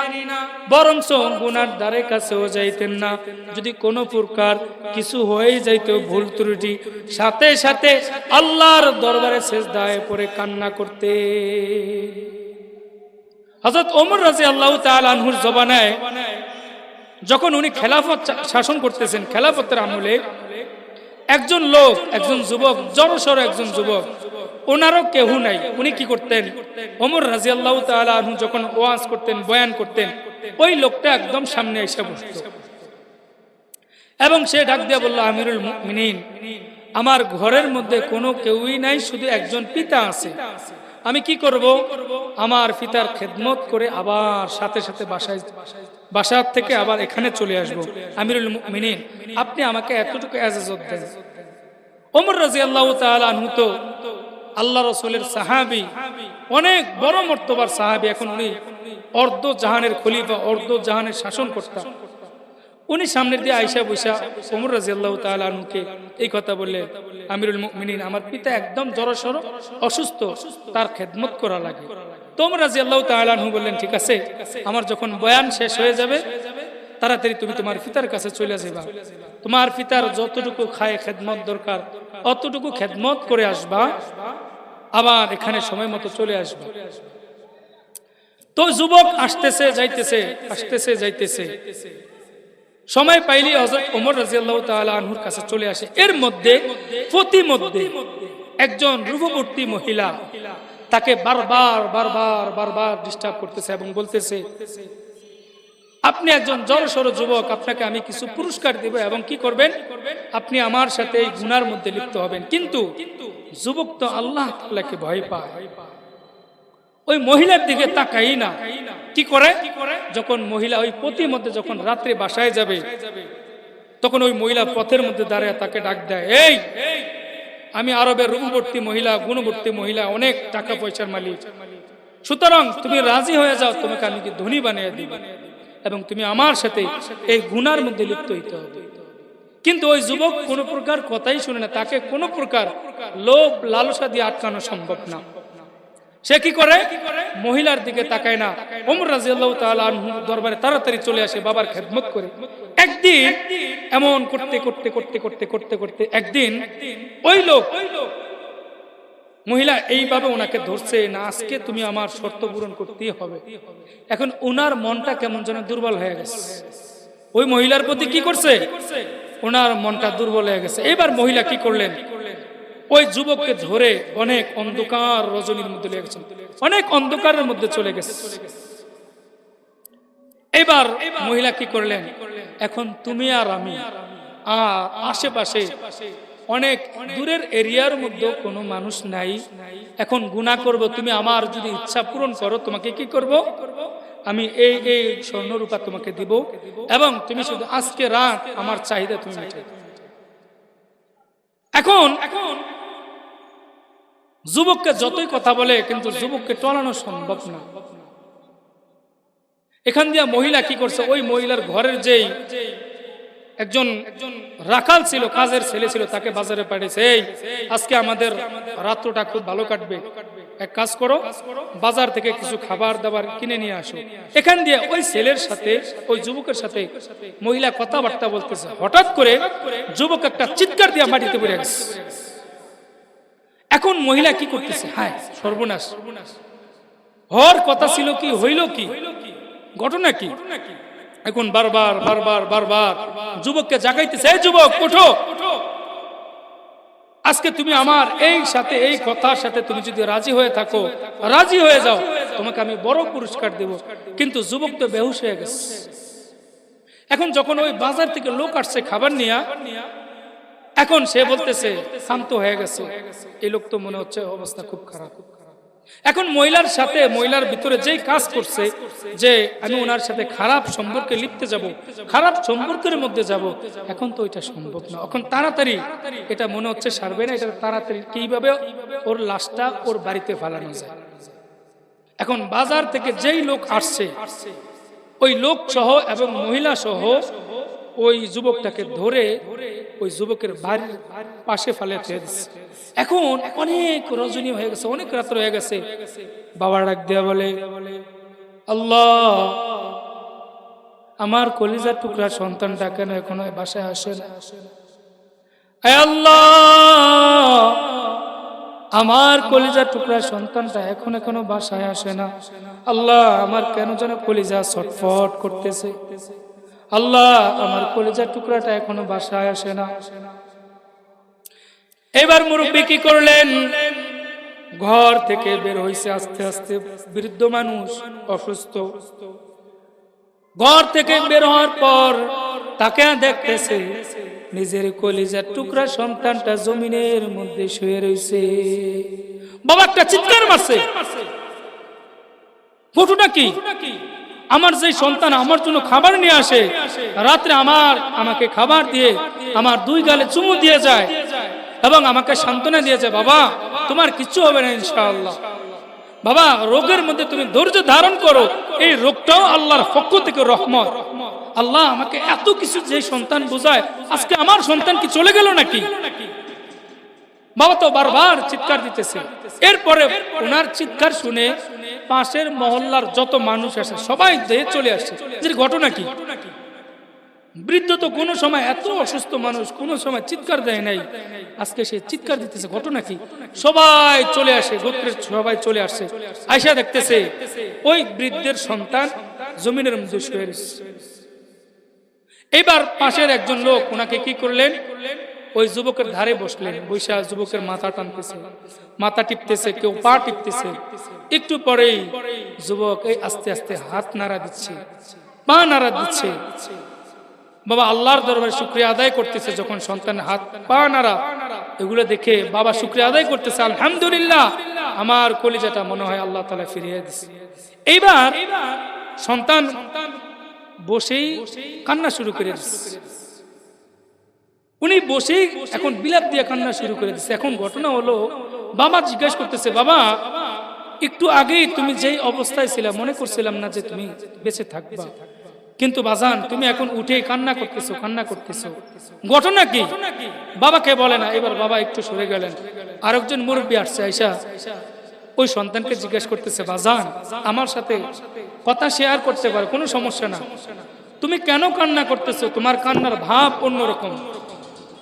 বরঞ্চ গুনার ধারে কাছেও যাইতেন না। যদি কোনো প্রকার কিছু হয়ে যাইত, ভুল ত্রুটি, সাথে সাথে আল্লাহর দরবারে সিজদায় পড়ে কান্না করতে। হযরত ওমর রাদিয়াল্লাহু তাআলা আনহুর জমানায় যখন উনি খেলাফত শাসন করতেছেন, খেলাফতের আমলে একজন লোক, একজন যুবক, জড়সড় একজন যুবক, ওনারও কেউ নাই, উনি কি করতেন, ওমর রাদিয়াল্লাহু তাআলা আনহু যখন ওয়াজ করতেন, বয়ান করতেন, ওই লোকটা একদম সামনে এসে বসত এবং সে ডাক দিয়ে বলল, আমিরুল মুমিনিন, আমার ঘরের মধ্যে কোনো কেউই নাই, শুধু একজন পিতা আছে, আমি কি করব? আমার পিতার খেদমত করে আবার সাথে সাথে বাসার থেকে আবার এখানে চলে আসব। আমিরুল মুমিনিন, আপনি আমাকে এতটুকু ইজাজত দেন। ওমর রাদিয়াল্লাহু তাআলা আনহু তো আল্লাহ রাসূলের সাহাবী, অনেক বড় মর্তবার সাহাবী, এখন উনি অর্ধ জাহানের খলিফা, অর্ধ জাহানের শাসনকর্তা। উনি সামনের দিয়ে আয়েশা বসা ওমর রাদিয়াল্লাহু তাআলা আনহুকে এই কথা বললেন, আমিরুল মুমিনিন, আমার পিতা একদম জড়সড় অসুস্থ, তার খেদমত করা লাগে। ওমর রাদিয়াল্লাহু তাআলা আনহু বললেন, ঠিক আছে, আমার যখন বয়ান শেষ হয়ে যাবে তাড়াতাড়ি তুমি তোমার পিতার কাছে চলে যাবা, তোমার পিতার যতটুকু খায় খেদমত দরকার অতটুকু খেদমত করে আসবা, আবার এখানে সময় মতো চলে আসবা। তো যুবক আসতেছে যাইতেছে, সময় পাইলি হযরত ওমর রাদিয়াল্লাহু তাআলা আনহুর কাছে চলে আসে। এর মধ্যে প্রতিমধ্যে একজন রূপবতী মহিলা তাকে বারবার ডিস্টার্ব করতেছে এবং বলতেছে, আপনি একজন জড়সড় যুবক, আপনাকে আমি কিছু পুরস্কার দিব এবং কি করবেন, আপনি আমার সাথে এই গুনার মধ্যে লিপ্ত হবেন। কিন্তু যুবক তো আল্লাহ তাআলাকে ভয় পায়, ওই মহিলার দিকে তাকাই না। কি করে, যখন মহিলা ওই পতির মধ্যে যখন রাত্রে বাসায় যাবে, তখন ওই মহিলা পথের মধ্যে দাঁড়ায় তাকে ডাক দেয়, এই আমি আরবের রূপবতী মহিলা, গুণবতী মহিলা, অনেক টাকা পয়সার মালিক, সুতরাং তুমি রাজি হয়ে যাও, তোমাকে আমি কি ধনী বানিয়ে দিব এবং তুমি আমার সাথে এই গুনার মধ্যে লিপ্ত হইতে হবে। কিন্তু ওই যুবক কোন প্রকার কথাই শুনে না, তাকে কোন প্রকার লোভ লালসা দিয়ে আটকানো সম্ভব না। সে কি করে, মহিলার দিকে তাকায় না, ওমর রাদিয়াল্লাহু তাআলা আনহু দরবারে তাড়াতাড়ি চলে আসে বাবার খেদমত করে। একদিন এমন করতে একদিন ওই লোক মহিলা এইভাবে ওনাকে ধরছে, না আজকে তুমি আমার শর্ত পূরণ করতেই হবে। এখন ওনার মনটা কেমন যেন দুর্বল হয়ে গেছে, ওই মহিলার প্রতি কি করছে, ওনার মনটা দুর্বল হয়ে গেছে। এবার মহিলা কি করলেন, ওই যুবককে ধরে অনেক অন্ধকার রজনীর মধ্যে লেগে গেছে, অনেক অন্ধকারের মধ্যে চলে গেছে। এবার মহিলা কি করলেন, এখন তুমি আর আমি আশেপাশে অনেক দূরের এরিয়ার মধ্যে কোনো মানুষ নাই, এখন গুনাহ করব, তুমি আমার যদি ইচ্ছা পূরণ করো তোমাকে কি করব, আমি এই স্বর্ণরূপা তোমাকে দিব এবং তুমি শুধু আজকে রাত আমার চাহিদা তুমি মেটাই। এখন যুবককে যতই কথা বলে কিন্তু যুবককে টলানো সম্ভব না। এখান দিয়ে মহিলা কি করছে, ওই মহিলার ঘরের যেই একজন রাখাল ছিল, কাজের ছেলে ছিল, তাকে বাজারে পাঠিয়েছে, এই আজকে আমাদের রাত্রটা খুব ভালো কাটবে, এক কাজ করো, বাজার থেকে কিছু খাবার দাবার কিনে নিয়ে আসো। এখান দিয়ে ওই ছেলের সাথে ওই যুবকের সাথে মহিলা কথাবার্তা বলতেছে, হঠাৎ করে যুবক একটা চিৎকার দিয়ে মাটিতে পড়ে গেছে। এখন মহিলা কি করতেছে, হায় সর্বনাশ, হওয়ার কথা ছিল কি, হইল কি, ঘটনা কি। এখন বারবার যুবককে জাগাইতেছে, এই যুবক ওঠো, আজকে তুমি আমার এই সাথে এই কথার সাথে তুমি যদি রাজি হয়ে থাকো, রাজি হয়ে যাও, তোমাকে আমি বড় পুরস্কার দেব। কিন্তু যুবক তো বেহুশ হয়ে গেছে। এখন যখন ওই বাজার থেকে লোক আসছে খাবার নিয়ে, এখন সে বলতেছে, শান্ত হয়ে গেছে, এই লোক তো মনে হচ্ছে অবস্থা খুব খারাপ। এখন মহিলার সাথে মহিলার ভিতরে যেই কাজ করছে যে আমি ওনার সাথে খারাপ সম্পর্কে লিপ্তে যাব, খারাপ সম্পর্কের মধ্যে যাব, এখন তো এটা সম্ভব না। এখন তাড়াতাড়ি এটা মনে হচ্ছে সারবে না, এটা তাড়াতাড়ি কিভাবে ওর লাশটা ওর বাড়িতে ফালানো যায়। এখন বাজার থেকে যেই লোক আসছে ওই লোক সহ এবং মহিলা সহ ওই যুবকটাকে ধরে ওই যুবকের বাড়ির পাশে ফেলে দিচ্ছে। এখন অনেক রজনী হয়ে গেছে, অনেক রাত্র হয়ে গেছে। বাবা ডাক দেয়া বলে, আল্লাহ, আমার কলিজার টুকরা সন্তানটা কেন এখনো বাসায় আসে না? আল্লাহ, আমার কলিজার টুকরা সন্তানটা এখনো বাসায় আসে না। আল্লাহ, আমার কেন যেন কলিজা ছটফট করতেছে। আল্লাহ, আমার কলিজার টুকরাটা এখনো বাসায় আসে না। এবার মুরব্বী কি করলেন, ঘর থেকে বের হইছে আস্তে আস্তে। বৃদ্ধ মানুষ, অসুস্থ, ঘর থেকে বের হওয়ার পর তাকে দেখতেছে নিজের কলিজার টুকরা সন্তানটা জমিনের মধ্যে শুয়ে রয়েছে। বাবা একটা চিৎকার মারছে, ঘটনা কি? আমার যে সন্তান আমার জন্য খাবার নিয়ে আসে, রাত্রে আমাকে খাবার দিয়ে আমার দুই গালে চুমু দিয়ে যায় এবং আমাকে সান্ত্বনা দিয়েছে, বাবা তোমার কিচ্ছু হবে না ইনশাআল্লাহ, বাবা রোগের মধ্যে তুমি ধৈর্য ধারণ করো, এই রোগটাও আল্লাহর পক্ষ থেকে রহমত। আল্লাহ আমাকে এত কিছু যে সন্তান বোঝায়, আজকে আমার সন্তান কি চলে গেল নাকি? বাবা তো বারবার চিৎকার দিতেছে। এরপরে ওনার চিৎকার শুনে পাশের মহল্লার যত মানুষ আসে সবাই দিয়ে চলে আসছে। এর ঘটনা কি? বৃদ্ধ তো কোনো সময় এত অসুস্থ মানুষ, কোনো সময় চিৎকার দেয় নাই, আজকে সে চিৎকার দিতেছে, ঘটনা কি? সবাই চলে আসে, গোত্রের সবাই চলে আসছে, আয়সা দেখতেছে ওই বৃদ্ধের সন্তান জমিনের মধ্যে শুয়ে রয়েছে। এবার পাশের একজন লোক ওনাকে কি করলেন, ওই যুবকের ধারে বসলেন, বৈশা যুবকের মাথা টানতেছে, মাথা টিপতেছে, কেউ পা টিপতেছে। একটু পরেই যুবক এই আস্তে আস্তে হাত নাড়া দিচ্ছে, পা নাড়া দিচ্ছে। বাবা আল্লাহর দরবারে শুকরিয়া আদায় করতেছে। যখন সন্তানের হাত পা নাড়া এগুলো দেখে বাবা শুকরিয়া আদায় করতেছে, আলহামদুলিল্লাহ, আমার কলিজাটা মনে হয় আল্লাহ তাআলা ফিরিয়ে দিয়েছে। এইবার সন্তান বসেই কান্না শুরু করে দিচ্ছে। উনি বসেই এখন বিলাপ দিয়ে কান্না শুরু করে দিচ্ছে। এখন ঘটনা হলো, বাবা জিজ্ঞাসা করতেছে, বাবা একটু আগেই তুমি যেই অবস্থায় ছিলে মনে করছিলাম না যে তুমি বেঁচে থাকবা, কিন্তু বাজান তুমি এখন উঠে কান্না করতেছো, ঘটনা কি? বাবাকে বলে না। এবার বাবা একটু সরে গেলেন, আরেকজন মুরব্বী আসছে, আয়সা ওই সন্তানকে জিজ্ঞাসা করতেছে, বাজান আমার সাথে কথা শেয়ার করতে পারো, কোনো সমস্যা না, তুমি কেন কান্না করতেছো? তোমার কান্নার ভাব অন্যরকম,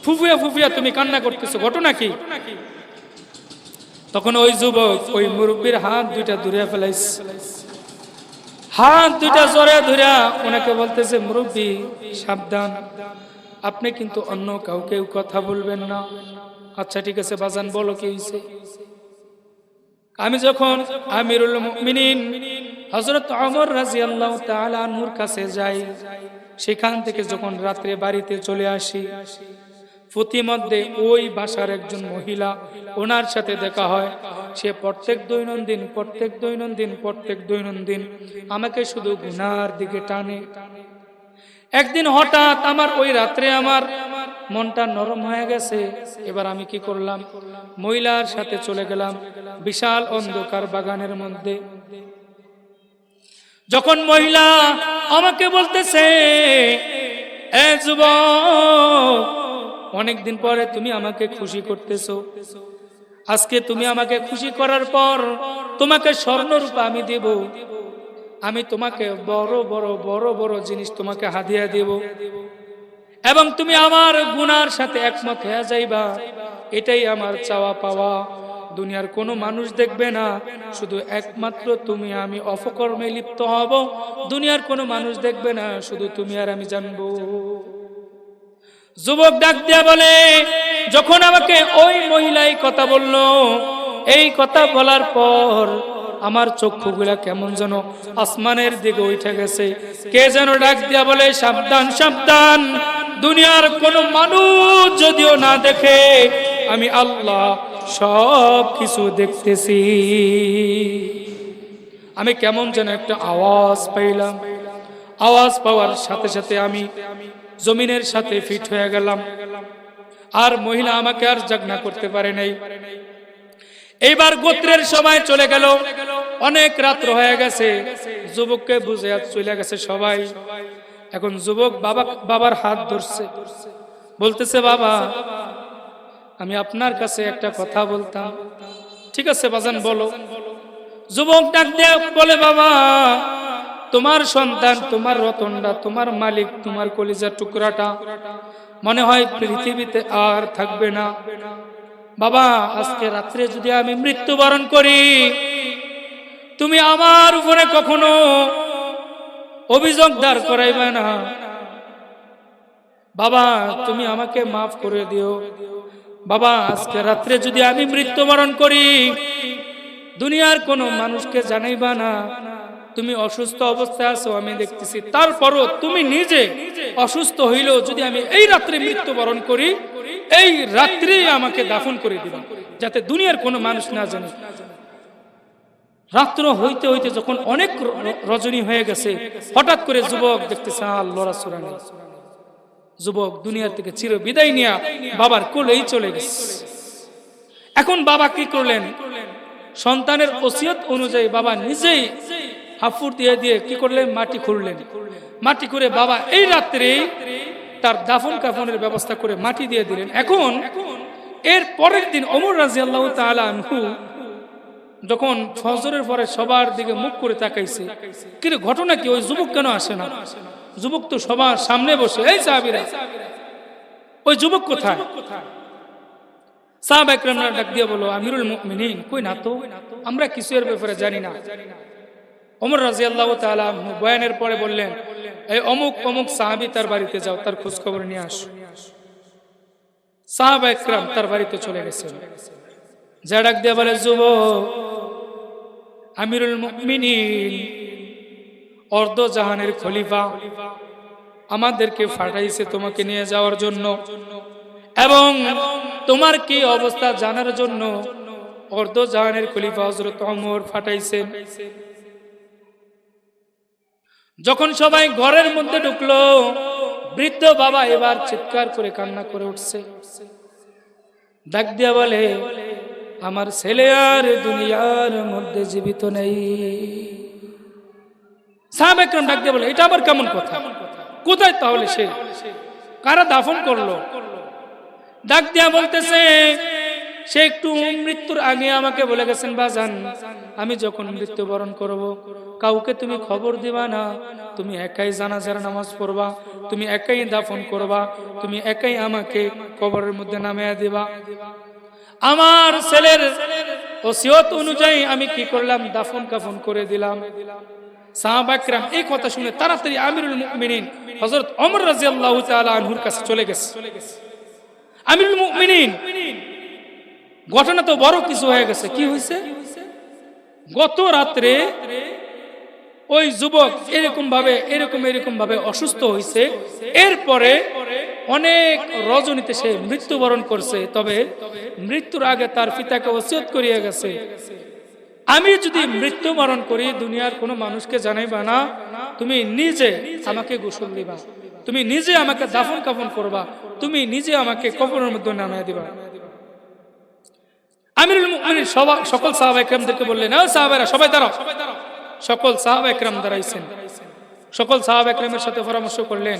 ফুফুয়া ফুফুয়া তুমি কান্না করতেছো, ঘটনা কি? তখন ওই যুবক ওই মুরব্বীর হাত দুইটা ধরে ফেলাইছে, হাত দুইটা জোরে ধরে ওনাকে বলতেছে, মুরব্বী সাবধান, আপনি কিন্তু অন্য কাউকে কথা বলবেন না। আচ্ছা ঠিক আছে বাজান, বলো কি হয়েছে? আমি যখন আমিরুল মুমিনিন হযরত ওমর রাদিয়াল্লাহু তাআলা আনহুর কাছে যাই, সেখান থেকে যখন রাত্রে বাড়িতে চলে আসি, প্রতিমধ্যে ওই বাসার একজন মহিলা, ওনার সাথে দেখা হয়। সে প্রত্যেক দৈনন্দিন আমাকে শুধু গুনার দিকে টানে। একদিন হঠাৎ আমার ওই রাত্রে আমার মনটা নরম হয়ে গেছে। এবার আমি কি করলাম, মহিলার সাথে চলে গেলাম বিশাল অন্ধকার বাগানের মধ্যে। যখন মহিলা আমাকে বলতেছে, এ যুবক, অনেকদিন পরে তুমি আমাকে খুশি করতেছো, আজকে তুমি আমাকে খুশি করার পর তোমাকে স্বর্ণরূপা আমি দেব, আমি তোমাকে বড় বড় জিনিস তোমাকে হাদিয়া দেব, এবং তুমি আমার গুনার সাথে একমত হয়ে যাইবা, এটাই আমার চাওয়া পাওয়া। দুনিয়ার কোনো মানুষ দেখবে না, শুধু একমাত্র তুমি আমি অপকর্মে লিপ্ত হব, দুনিয়ার কোনো মানুষ দেখবে না, শুধু তুমি আর আমি জানবো। যুবক ডাক দিয়া বলে, যখন আমাকে ওই মহিলাই কথা বললো, এই কথা বলার পর আমার চক্ষুগুলা কেমন যেন আসমানের দিকে উঠে গেছে। কে যেন ডাক দিয়া বলে, সাবধান সাবধান, দুনিয়ার কোন মানুষ যদিও না দেখে, আমি আল্লাহ সব কিছু দেখতেছি। আমি কেমন যেন একটা আওয়াজ পাইলাম, আওয়াজ পাওয়ার সাথে সাথে আমি জমিনের সাথে ফিট হয়ে গেলাম। আর মহিলা আমাকে আর জাগনা করতে পারে নাই। এইবার গোত্রের সময় চলে গেল, অনেক রাত্র হয়ে গেছে, যুবককে বুঝে চলে গেছে সবাই। এখন যুবক বাবার হাত ধরছে, বলতেছে, বাবা আমি আপনার কাছে একটা কথা বলতাম। ঠিক আছে বাজান বলো। যুবক ডাক দিয়ে বলে, বাবা তোমার সন্তান, তোমার রতনটা, তোমার মালিক, তোমার কলিজার টুকরাটা মনে হয় পৃথিবীতে আর থাকবে না। বাবা আজকে রাত্রে যদি আমি মৃত্যুবরণ করি, তুমি আমার উপরে কখনো অভিযোগ দাঁড় করাইবে না। বাবা তুমি আমাকে মাফ করে দিও। বাবা আজকে রাত্রে যদি আমি মৃত্যুবরণ করি, দুনিয়ার কোনো মানুষকে জানাইবা না তুমি অসুস্থ অবস্থায় আছো, আমি দেখতেছি, তারপরও তুমি নিজে অসুস্থ হইলেও যদি আমি এই রাত্রে মৃত্যুবরণ করি, এই রাত্রেই আমাকে দাফন করে দিবা, যাতে দুনিয়ার কোনো মানুষ না জানে। রাত্র হইতে হইতে যখন অনেক রজনী হয়ে গেছে, হঠাৎ করে যুবক দেখতেছে লড়াচড়া নেই। যুবক দুনিয়ার থেকে চির বিদায় নিয়ে বাবার কোলেই চলে গেছে। এখন বাবা কি করলেন, সন্তানের ওসিয়ত অনুযায়ী বাবা নিজেই হাফুর দিয়ে দিয়ে কি করলেন, মাটি খুঁড়লেন। মাটি করে বাবা এই রাত্রে তার দাফন কাফনের ব্যবস্থা করে মাটি দিয়ে দিলেন। এখন এর পরের দিন ওমর রাদিয়াল্লাহু তাআলা আনহু যখন ফজরের পরে সবার দিকে মুখ করে তাকাইছে, কিন্তু ঘটনা কি, ওই যুবক কেন আসে না? যুবক তো সবার সামনে বসে। এই সাহাবীরা, ওই যুবক কোথায়? সাহাবা একরামরা ডাক দিয়ে বলো, আমিরুল মুমিনিন কই না তো, আমরা কিছু এর ব্যাপারে জানি না। ওমর রাদিয়াল্লাহু তাআলা বয়ানের পরে বললেন, এই অমুক অমুক সাহাবী তার বাড়িতে যাও, তার খোঁজ খবর নিয়ে আসো। সাহাবা একরাম তার বাড়িতে চলে গেছেন। যা ডাক দিয়ে বলে, যুবক, আমিরুল মুমিনিন অর্ধ জাহানের খলিফা আমাদেরকে পাঠাইছে তোমাকে নিয়ে যাওয়ার জন্য, এবং তোমার কি অবস্থা জানার জন্য অর্ধ জাহানের খলিফা হযরত ওমর পাঠাইছেন। যখন সবাই ঘরের মধ্যে ঢুকলো, বৃদ্ধ বাবা এবার চিৎকার করে কান্না করে উঠছে। ডাক দিয়া বলে, আমার ছেলে আর দুনিয়ার মধ্যে জীবিত নেই। সাহাবা একরাম ডাক দিয়া বলে, এটা আবার কেমন কথা? কোথায় তাহলে সে? কারা দাফন করলো? ডাক দিয়া বলতেছে, সে একটু মৃত্যুর আগে আমাকে বলে গেছেন, বাজান, আমি যখন মৃত্যুবরণ করব, কাউকে তুমি খবর দিবা না, তুমি একাই জানাজার নামাজ পড়বা, তুমি একাই দাফন করবা, তুমি একাই আমাকে কবরের মধ্যে নামিয়ে দিবা। আমার ছেলের ওসিয়ত অনুযায়ী আমি কি করলাম, দাফন কাফন করে দিলাম। সাহাবা একরাম এই কথা শুনে তাড়াতাড়ি আমিরুল মুমিনিন হযরত ওমর রাদিয়াল্লাহু তাআলা আনহুর কাছে চলে গেছে। আমিরুল মুমিনিন, ঘটনা তো বড় কিছু হয়ে গেছে। কি হয়েছে? গত রাত্রে ওই যুবক এরকম ভাবে অসুস্থ হয়েছে। এরপরে অনেক রজনীতে সে মৃত্যুবরণ করছে। তবে মৃত্যুর আগে তার পিতাকে ওসিয়ত করিয়া গেছে, আমি যদি মৃত্যুবরণ করি দুনিয়ার কোনো মানুষকে জানাইবা না, তুমি নিজে আমাকে গোসল দিবা, তুমি নিজে আমাকে দাফন কাফন করবা, তুমি নিজে আমাকে কবরের মধ্যে নামিয়ে দিবা। আমিরুল মুমিনিন সকল সাহাবা একরামদেরকে বললেন, ও সাহাবারা সবাই দাঁড়াও। সকল সাহাবা একরাম দাঁড়াইছেন। সকল সাহাবা একরামের সাথে পরামর্শ করলেন,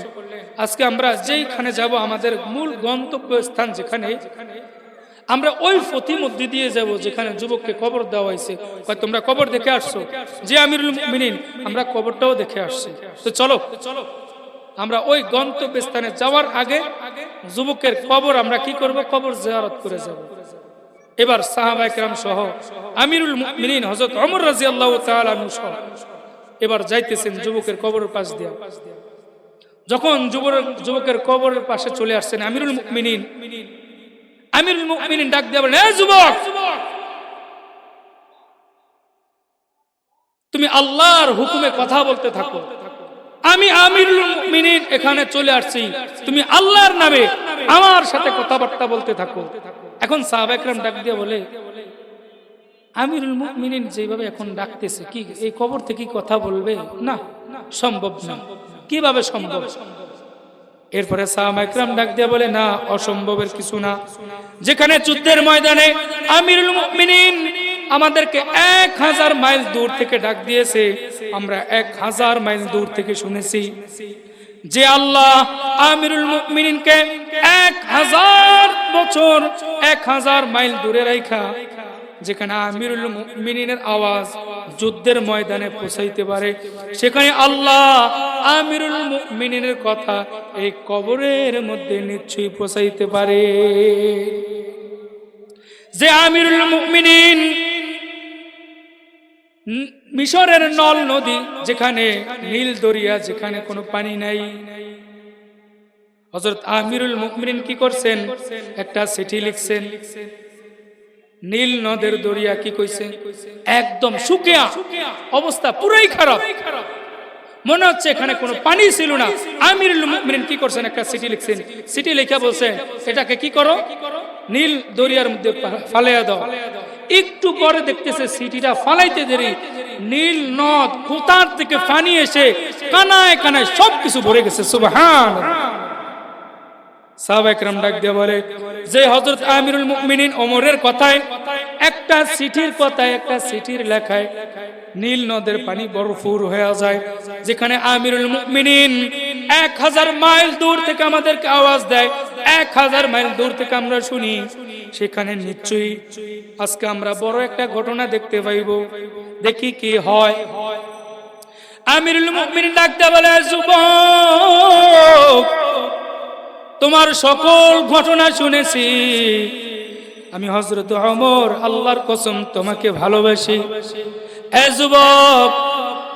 আজকে আমরা যেইখানে যাব, আমাদের মূল গন্তব্য স্থান যেখানে, আমরা ওই পথি মধ্যে দিয়ে যাব যেখানে যুবককে কবর দেওয়া হয়েছে। তোমরা কবর দেখে আসছো? যে আমিরুল মুমিনিন, আমরা কবরটাও দেখে আসছি। তো চলো আমরা ওই গন্তব্য স্থানে যাওয়ার আগে যুবকের কবর আমরা কি করব, কবর জিয়ারত করে যাব। এবার সাহাবা একরাম সহ আমিরুল মুমিনিন হযরত ওমর রাদিয়াল্লাহু তাআলা আনহু সহ এবার যাইতেছেন যুবকের কবরের পাশ দিয়া। যখন যুবকের কবরের পাশে চলে আসছেন, আমিরুল মুমিনিন ডাক দিয়ে বলেন, এই যুবক, তুমি আল্লাহর হুকুমে কথা বলতে থাকো। আমি আমিরুল মুমিনিন এখানে চলে আসছি, তুমি আল্লাহর নামে আমার সাথে কথাবার্তা বলতে থাকো। এখন সাহাবা একরাম ডাক দিয়ে বলে, আমিরুল মুমিনিন যেভাবে এখন ডাকতেছে, কি এই কবর থেকে কথা বলবে? না, সম্ভব না। কিভাবে সম্ভব? এরপরে সাহাবা একরাম ডাক দিয়ে বলে, না, অসম্ভবের কিছু না। যেখানে যুদ্ধের ময়দানে আমিরুল মুমিনিন আমাদেরকে 1000 মাইল দূর থেকে ডাক দিয়েছে, আমরা 1000 মাইল দূর থেকে শুনেছি যে আল্লাহ আমিরুল মুমিনিনকে 1000 বছর 1000 মাইল দূরে রাখা, যেখানে আমিরুল মুমিনিনের আওয়াজ যুদ্ধের ময়দানে পৌঁছাইতে পারে, সেখানে আল্লাহ আমিরুল মুমিনিনের কথা এই কবরের মধ্যে নিশ্চয়ই পৌঁছাইতে পারে। যে আমিরুল মুমিনিন মিশরের নল নদী, যেখানে নীল দরিয়া, যেখানে কোনো পানি নাই, হযরত আমিরুল মুমিনিন কি করছেন, একটা চিঠি লিখছেন। নীল নদের দরিয়া কি কইছে, একদম শুকিয়া অবস্থা, পুরাই খারাপ, মনে হচ্ছে এখানে কোনো পানি ছিল না। আমিরুল মুমিনিন কি করছেন, একটা চিঠি লিখছেন। চিঠি লিখে বলছেন, এটাকে কি করো, নীল দরিয়ার মধ্যে ফালাইয়া দাও। একটু পরে দেখতেছে চিঠিটা ফালাইতে দেরি, নীল নদ কোথার থেকে পানি এসে কানায় কানায় সবকিছু ভরে গেছে। সুবহানাল্লাহ। সাহাবা একরাম ডাক দিয়ে বলে, যে হযরত আমিরুল মুমিনিন ওমরের কথায়, একটা চিঠির কথায়, একটা চিঠির লেখায় নীল নদের পানি ভরপুর হয়ে যায়, যেখানে আমিরুল মুমিনিন 1000 মাইল দূর থেকে আমাদেরকে আওয়াজ দেয়, 1000 মাইল দূর থেকে আমরা শুনি, সেখানে নিশ্চয়ই আজকে আমরা বড় একটা ঘটনা দেখতে পাইব। দেখি কি হয়। আমিরুল মুমিনিন ডাকতে বলে, যুবক, তোমার সকল ঘটনা শুনেছি, আমি হযরত ওমর আল্লাহর কসম তোমাকে ভালোবাসি। এ যুবক,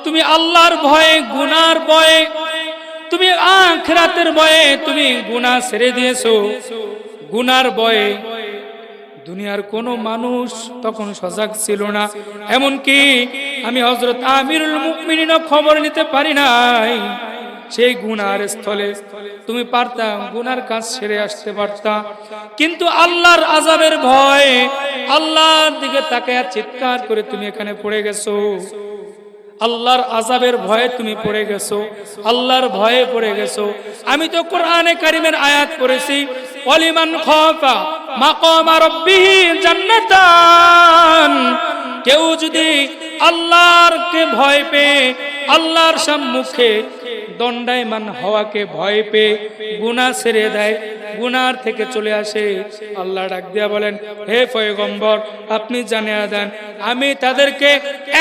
তুমি আল্লাহর ভয়ে, গুনার ভয়ে, তুমি আখিরাতের ভয়ে তুমি গুনাহ ছেড়ে দিয়েছো। গুনার ভয়ে দুনিয়ার কোনো মানুষ তখন সজাগ ছিল না, এমনকি আমি হযরত আমিরুল মুমিনিনও খবর নিতে পারি নাই। সেই গুনার স্থলে তুমি পারতা গুনার কাজ ছেড়ে আসতে পারতা, কিন্তু আল্লাহর আযাবের ভয়, আল্লাহর দিকে তাকায়া চিৎকার করে তুমি এখানে পড়ে গেছো। আল্লাহর আযাবের ভয়ে তুমি পড়ে গেছো, আল্লাহর ভয়ে পড়ে গেছো। আমি তো কোরআনে কারীমের আয়াত পড়েছি, ওয়ালিমান খাফা মাকামা রাব্বিহি জান্নাতান। কেউ যদি আল্লাহরকে ভয় পেয়ে, আল্লাহর সম্মুখে দণ্ডায়মান হওয়াকে ভয় পেয়ে গুনাহ ছেড়ে দেয়, গুনার থেকে চলে আসে, আল্লাহ ডাক দিয়া বলেন, হে পয়গম্বর, আপনি জানিয়ে দেন, আমি তাদেরকে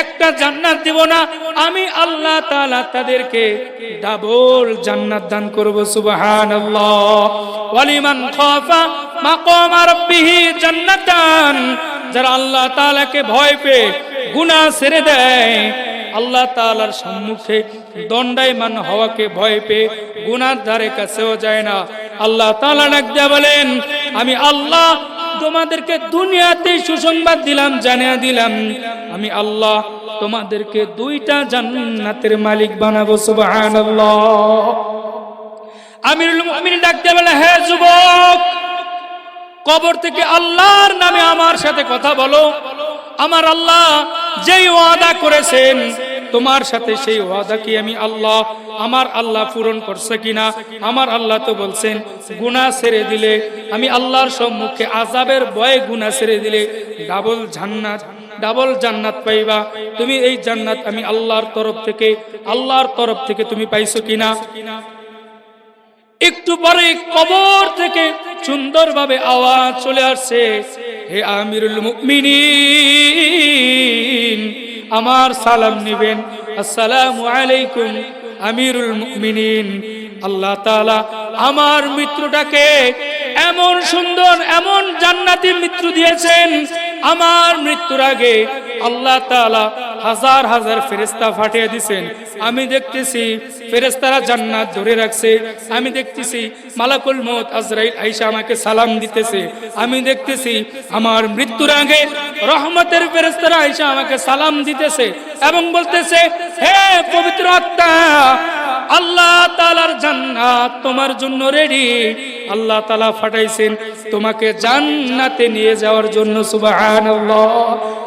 একটা জান্নাত দিব না, আমি আল্লাহ তাআলা তাদেরকে ডাবল জান্নাত দান করব। সুবহানাল্লাহ। ওয়ালিমান খাফা মাকামা রাব্বিহি জান্নাতান। যারা আল্লাহ তাআলাকে ভয় পেয়ে গুনাহ ছেড়ে দেয়, আল্লাহ তাআলার সম্মুখে দণ্ডায়মান হওয়াকে ভয় পেয়ে গুনার ধারে কাছেও যায় না, আল্লাহ তাআলা ডাক দিয়া বলেন, আমি আল্লাহ তোমাদেরকে দুনিয়াতে সুসংবাদ দিলাম, জানিয়ে দিলাম, আমি আল্লাহ তোমাদেরকে 2টা জান্নাতের মালিক বানাবো। সুবহানাল্লাহ। আমিরুল মুমিনিন ডাক দিয়া বলে, হে যুবক, কবর থেকে আল্লাহর নামে আমার সাথে কথা বলো। আমার আল্লাহ যেই ওয়াদা করেছেন তোমার সাথে, সেই ওয়াদা কি আমি আল্লাহ, আমার আল্লাহ পূরণ করছে কিনা? আমার আল্লাহ তো বলছেন, গুনাহ ছেড়ে দিলে, আমি আল্লাহর সম্মুখে আযাবের ভয়ে গুনাহ ছেড়ে দিলে ডাবল জান্নাত পাইবা। তুমি এই জান্নাত আমি আল্লাহর তরফ থেকে তুমি পাইছো কিনা? একটু পরে কবর থেকে সুন্দরভাবে আওয়াজ চলে আসছে, হে আমিরুল মুমিনিন, আমার সালাম নিবেন। আসসালামু আলাইকুম আমিরুল মুমিনিন। আল্লাহ তাআলা আমার মৃত্যুটাকে এমন সুন্দর, এমন জান্নাতি মৃত্যু দিয়েছেন, আমার মৃত্যুর আগে আল্লাহ তাআলা হাজার হাজার ফেরেশতা পাঠিয়ে দিয়েছেন। আমি দেখতেছি ফেরেশতারা জান্নাত ধরে রাখছে, আমি দেখতেছি মালাকুল মউত আজরাইল আয়েশা আমাকে সালাম দিতেছে, আমি দেখতেছি আমার মৃত্যুর আগে রহমতের ফেরেশতারা আয়েশা আমাকে সালাম দিতেছে এবং বলতেছে, হে পবিত্র আত্মা, আল্লাহ তাআলার জান্নাত তোমার জন্য রেডি। আল্লাহ তাআলা পাঠাইছেন তোমাকে জান্নাতে নিয়ে যাওয়ার জন্য। সুবহানাল্লাহ।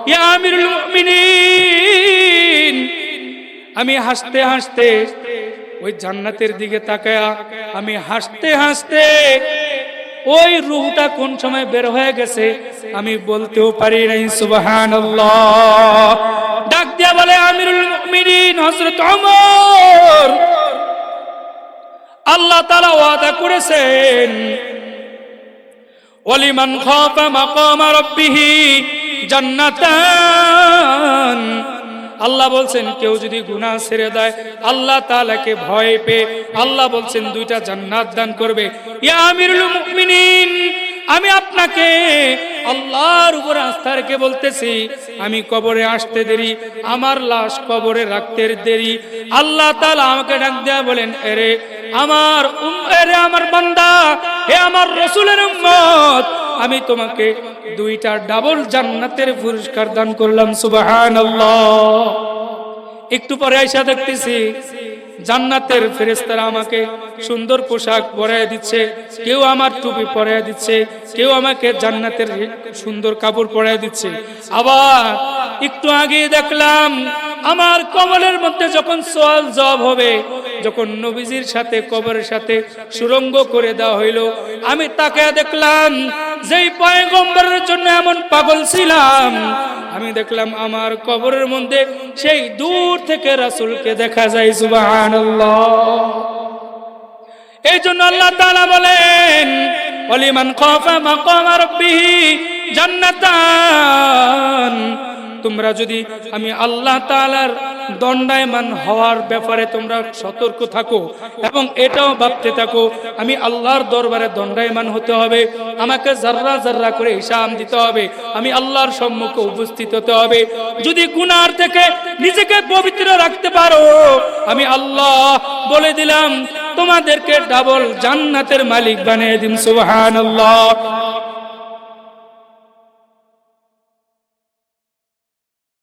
ইয়া আমিরুল মুমিনিন, আমি হাসতে হাসতে ওই জান্নাতের দিকে তাকায়া, আমি হাসতে হাসতে ওই রূহটা কোন সময় বের হয়ে গেছে আমি বলতেও পারি নাই। সুবহানাল্লাহ। ডাক দিয়া বলে, আমিরুল মুমিনিন হযরত ওমর, আল্লাহ তাআলা ওয়াদা করেছেন, ওয়ালিমান খাফা মাকামা রাব্বিহি জান্নাতান। আল্লাহ বলছেন, কেউ যদি গুনাহ ছেড়ে দেয়, আল্লাহ তাআলাকে ভয় পেয়ে, আল্লাহ বলছেন 2টা জান্নাত দান করবে। ইয়া আমিরুল মুমিনিন, আমি আপনাকে আল্লাহর উপর আস্থা রেখে বলতেছি, আমি কবরে আসতে দেরি, আমার লাশ কবরে রাখতে দেরি, আল্লাহ তাআলা আমাকে ডাক দেয়া বলেন, এরে আমার বান্দা, হে আমার রাসূলের উম্মত, আমি তোমাকে 2টা ডাবল জান্নাতের পুরস্কার দান করলাম। সুবহানাল্লাহ। একটু পরে আয়েশা দেখতেছি জান্নাতের ফেরেশতারা আমাকে সুন্দর পোশাক পরায় দিচ্ছে, কেউ আমার টুপি পরায় দিচ্ছে, কেউ আমাকে জান্নাতের সুন্দর কাপড় পরায় দিচ্ছে। আবার একটু আগে দেখলাম আমার কবরের মধ্যে যখন সওয়াল জবাব হবে, যখন নবীজির সাথে কবরের সাথে সুরঙ্গ করে দেওয়া হইল, আমি তাকে দেখলাম যেই পয়গম্বরের জন্য এমন পাগল ছিলাম, আমি দেখলাম আমার কবরের মধ্যে সেই দূর থেকে রাসূলকে দেখা যায়। সুবহানাল্লাহ। এই জন্য আল্লাহ তাআলা বলেন, ওয়ালিমান খাফা মাকাম রাব্বিহি জান্নাতান। তোমরা যদি আমি আল্লাহ তাআলার দণ্ডায়মান হওয়ার ব্যাপারে তোমরা সতর্ক থাকো এবং এটাও ভাবতে থাকো আমি আল্লাহর দরবারে দণ্ডায়মান হতে হবে, আমাকে জাররা জাররা করে হিসাব দিতে হবে, আমি আল্লাহর সম্মুখে উপস্থিত হতে হবে। যদি গুনাহ থেকে নিজেকে পবিত্র রাখতে পারো, আমি আল্লাহ বলে দিলাম তোমাদেরকে ডাবল জান্নাতের মালিক বানিয়ে দিন। সুবহানাল্লাহ।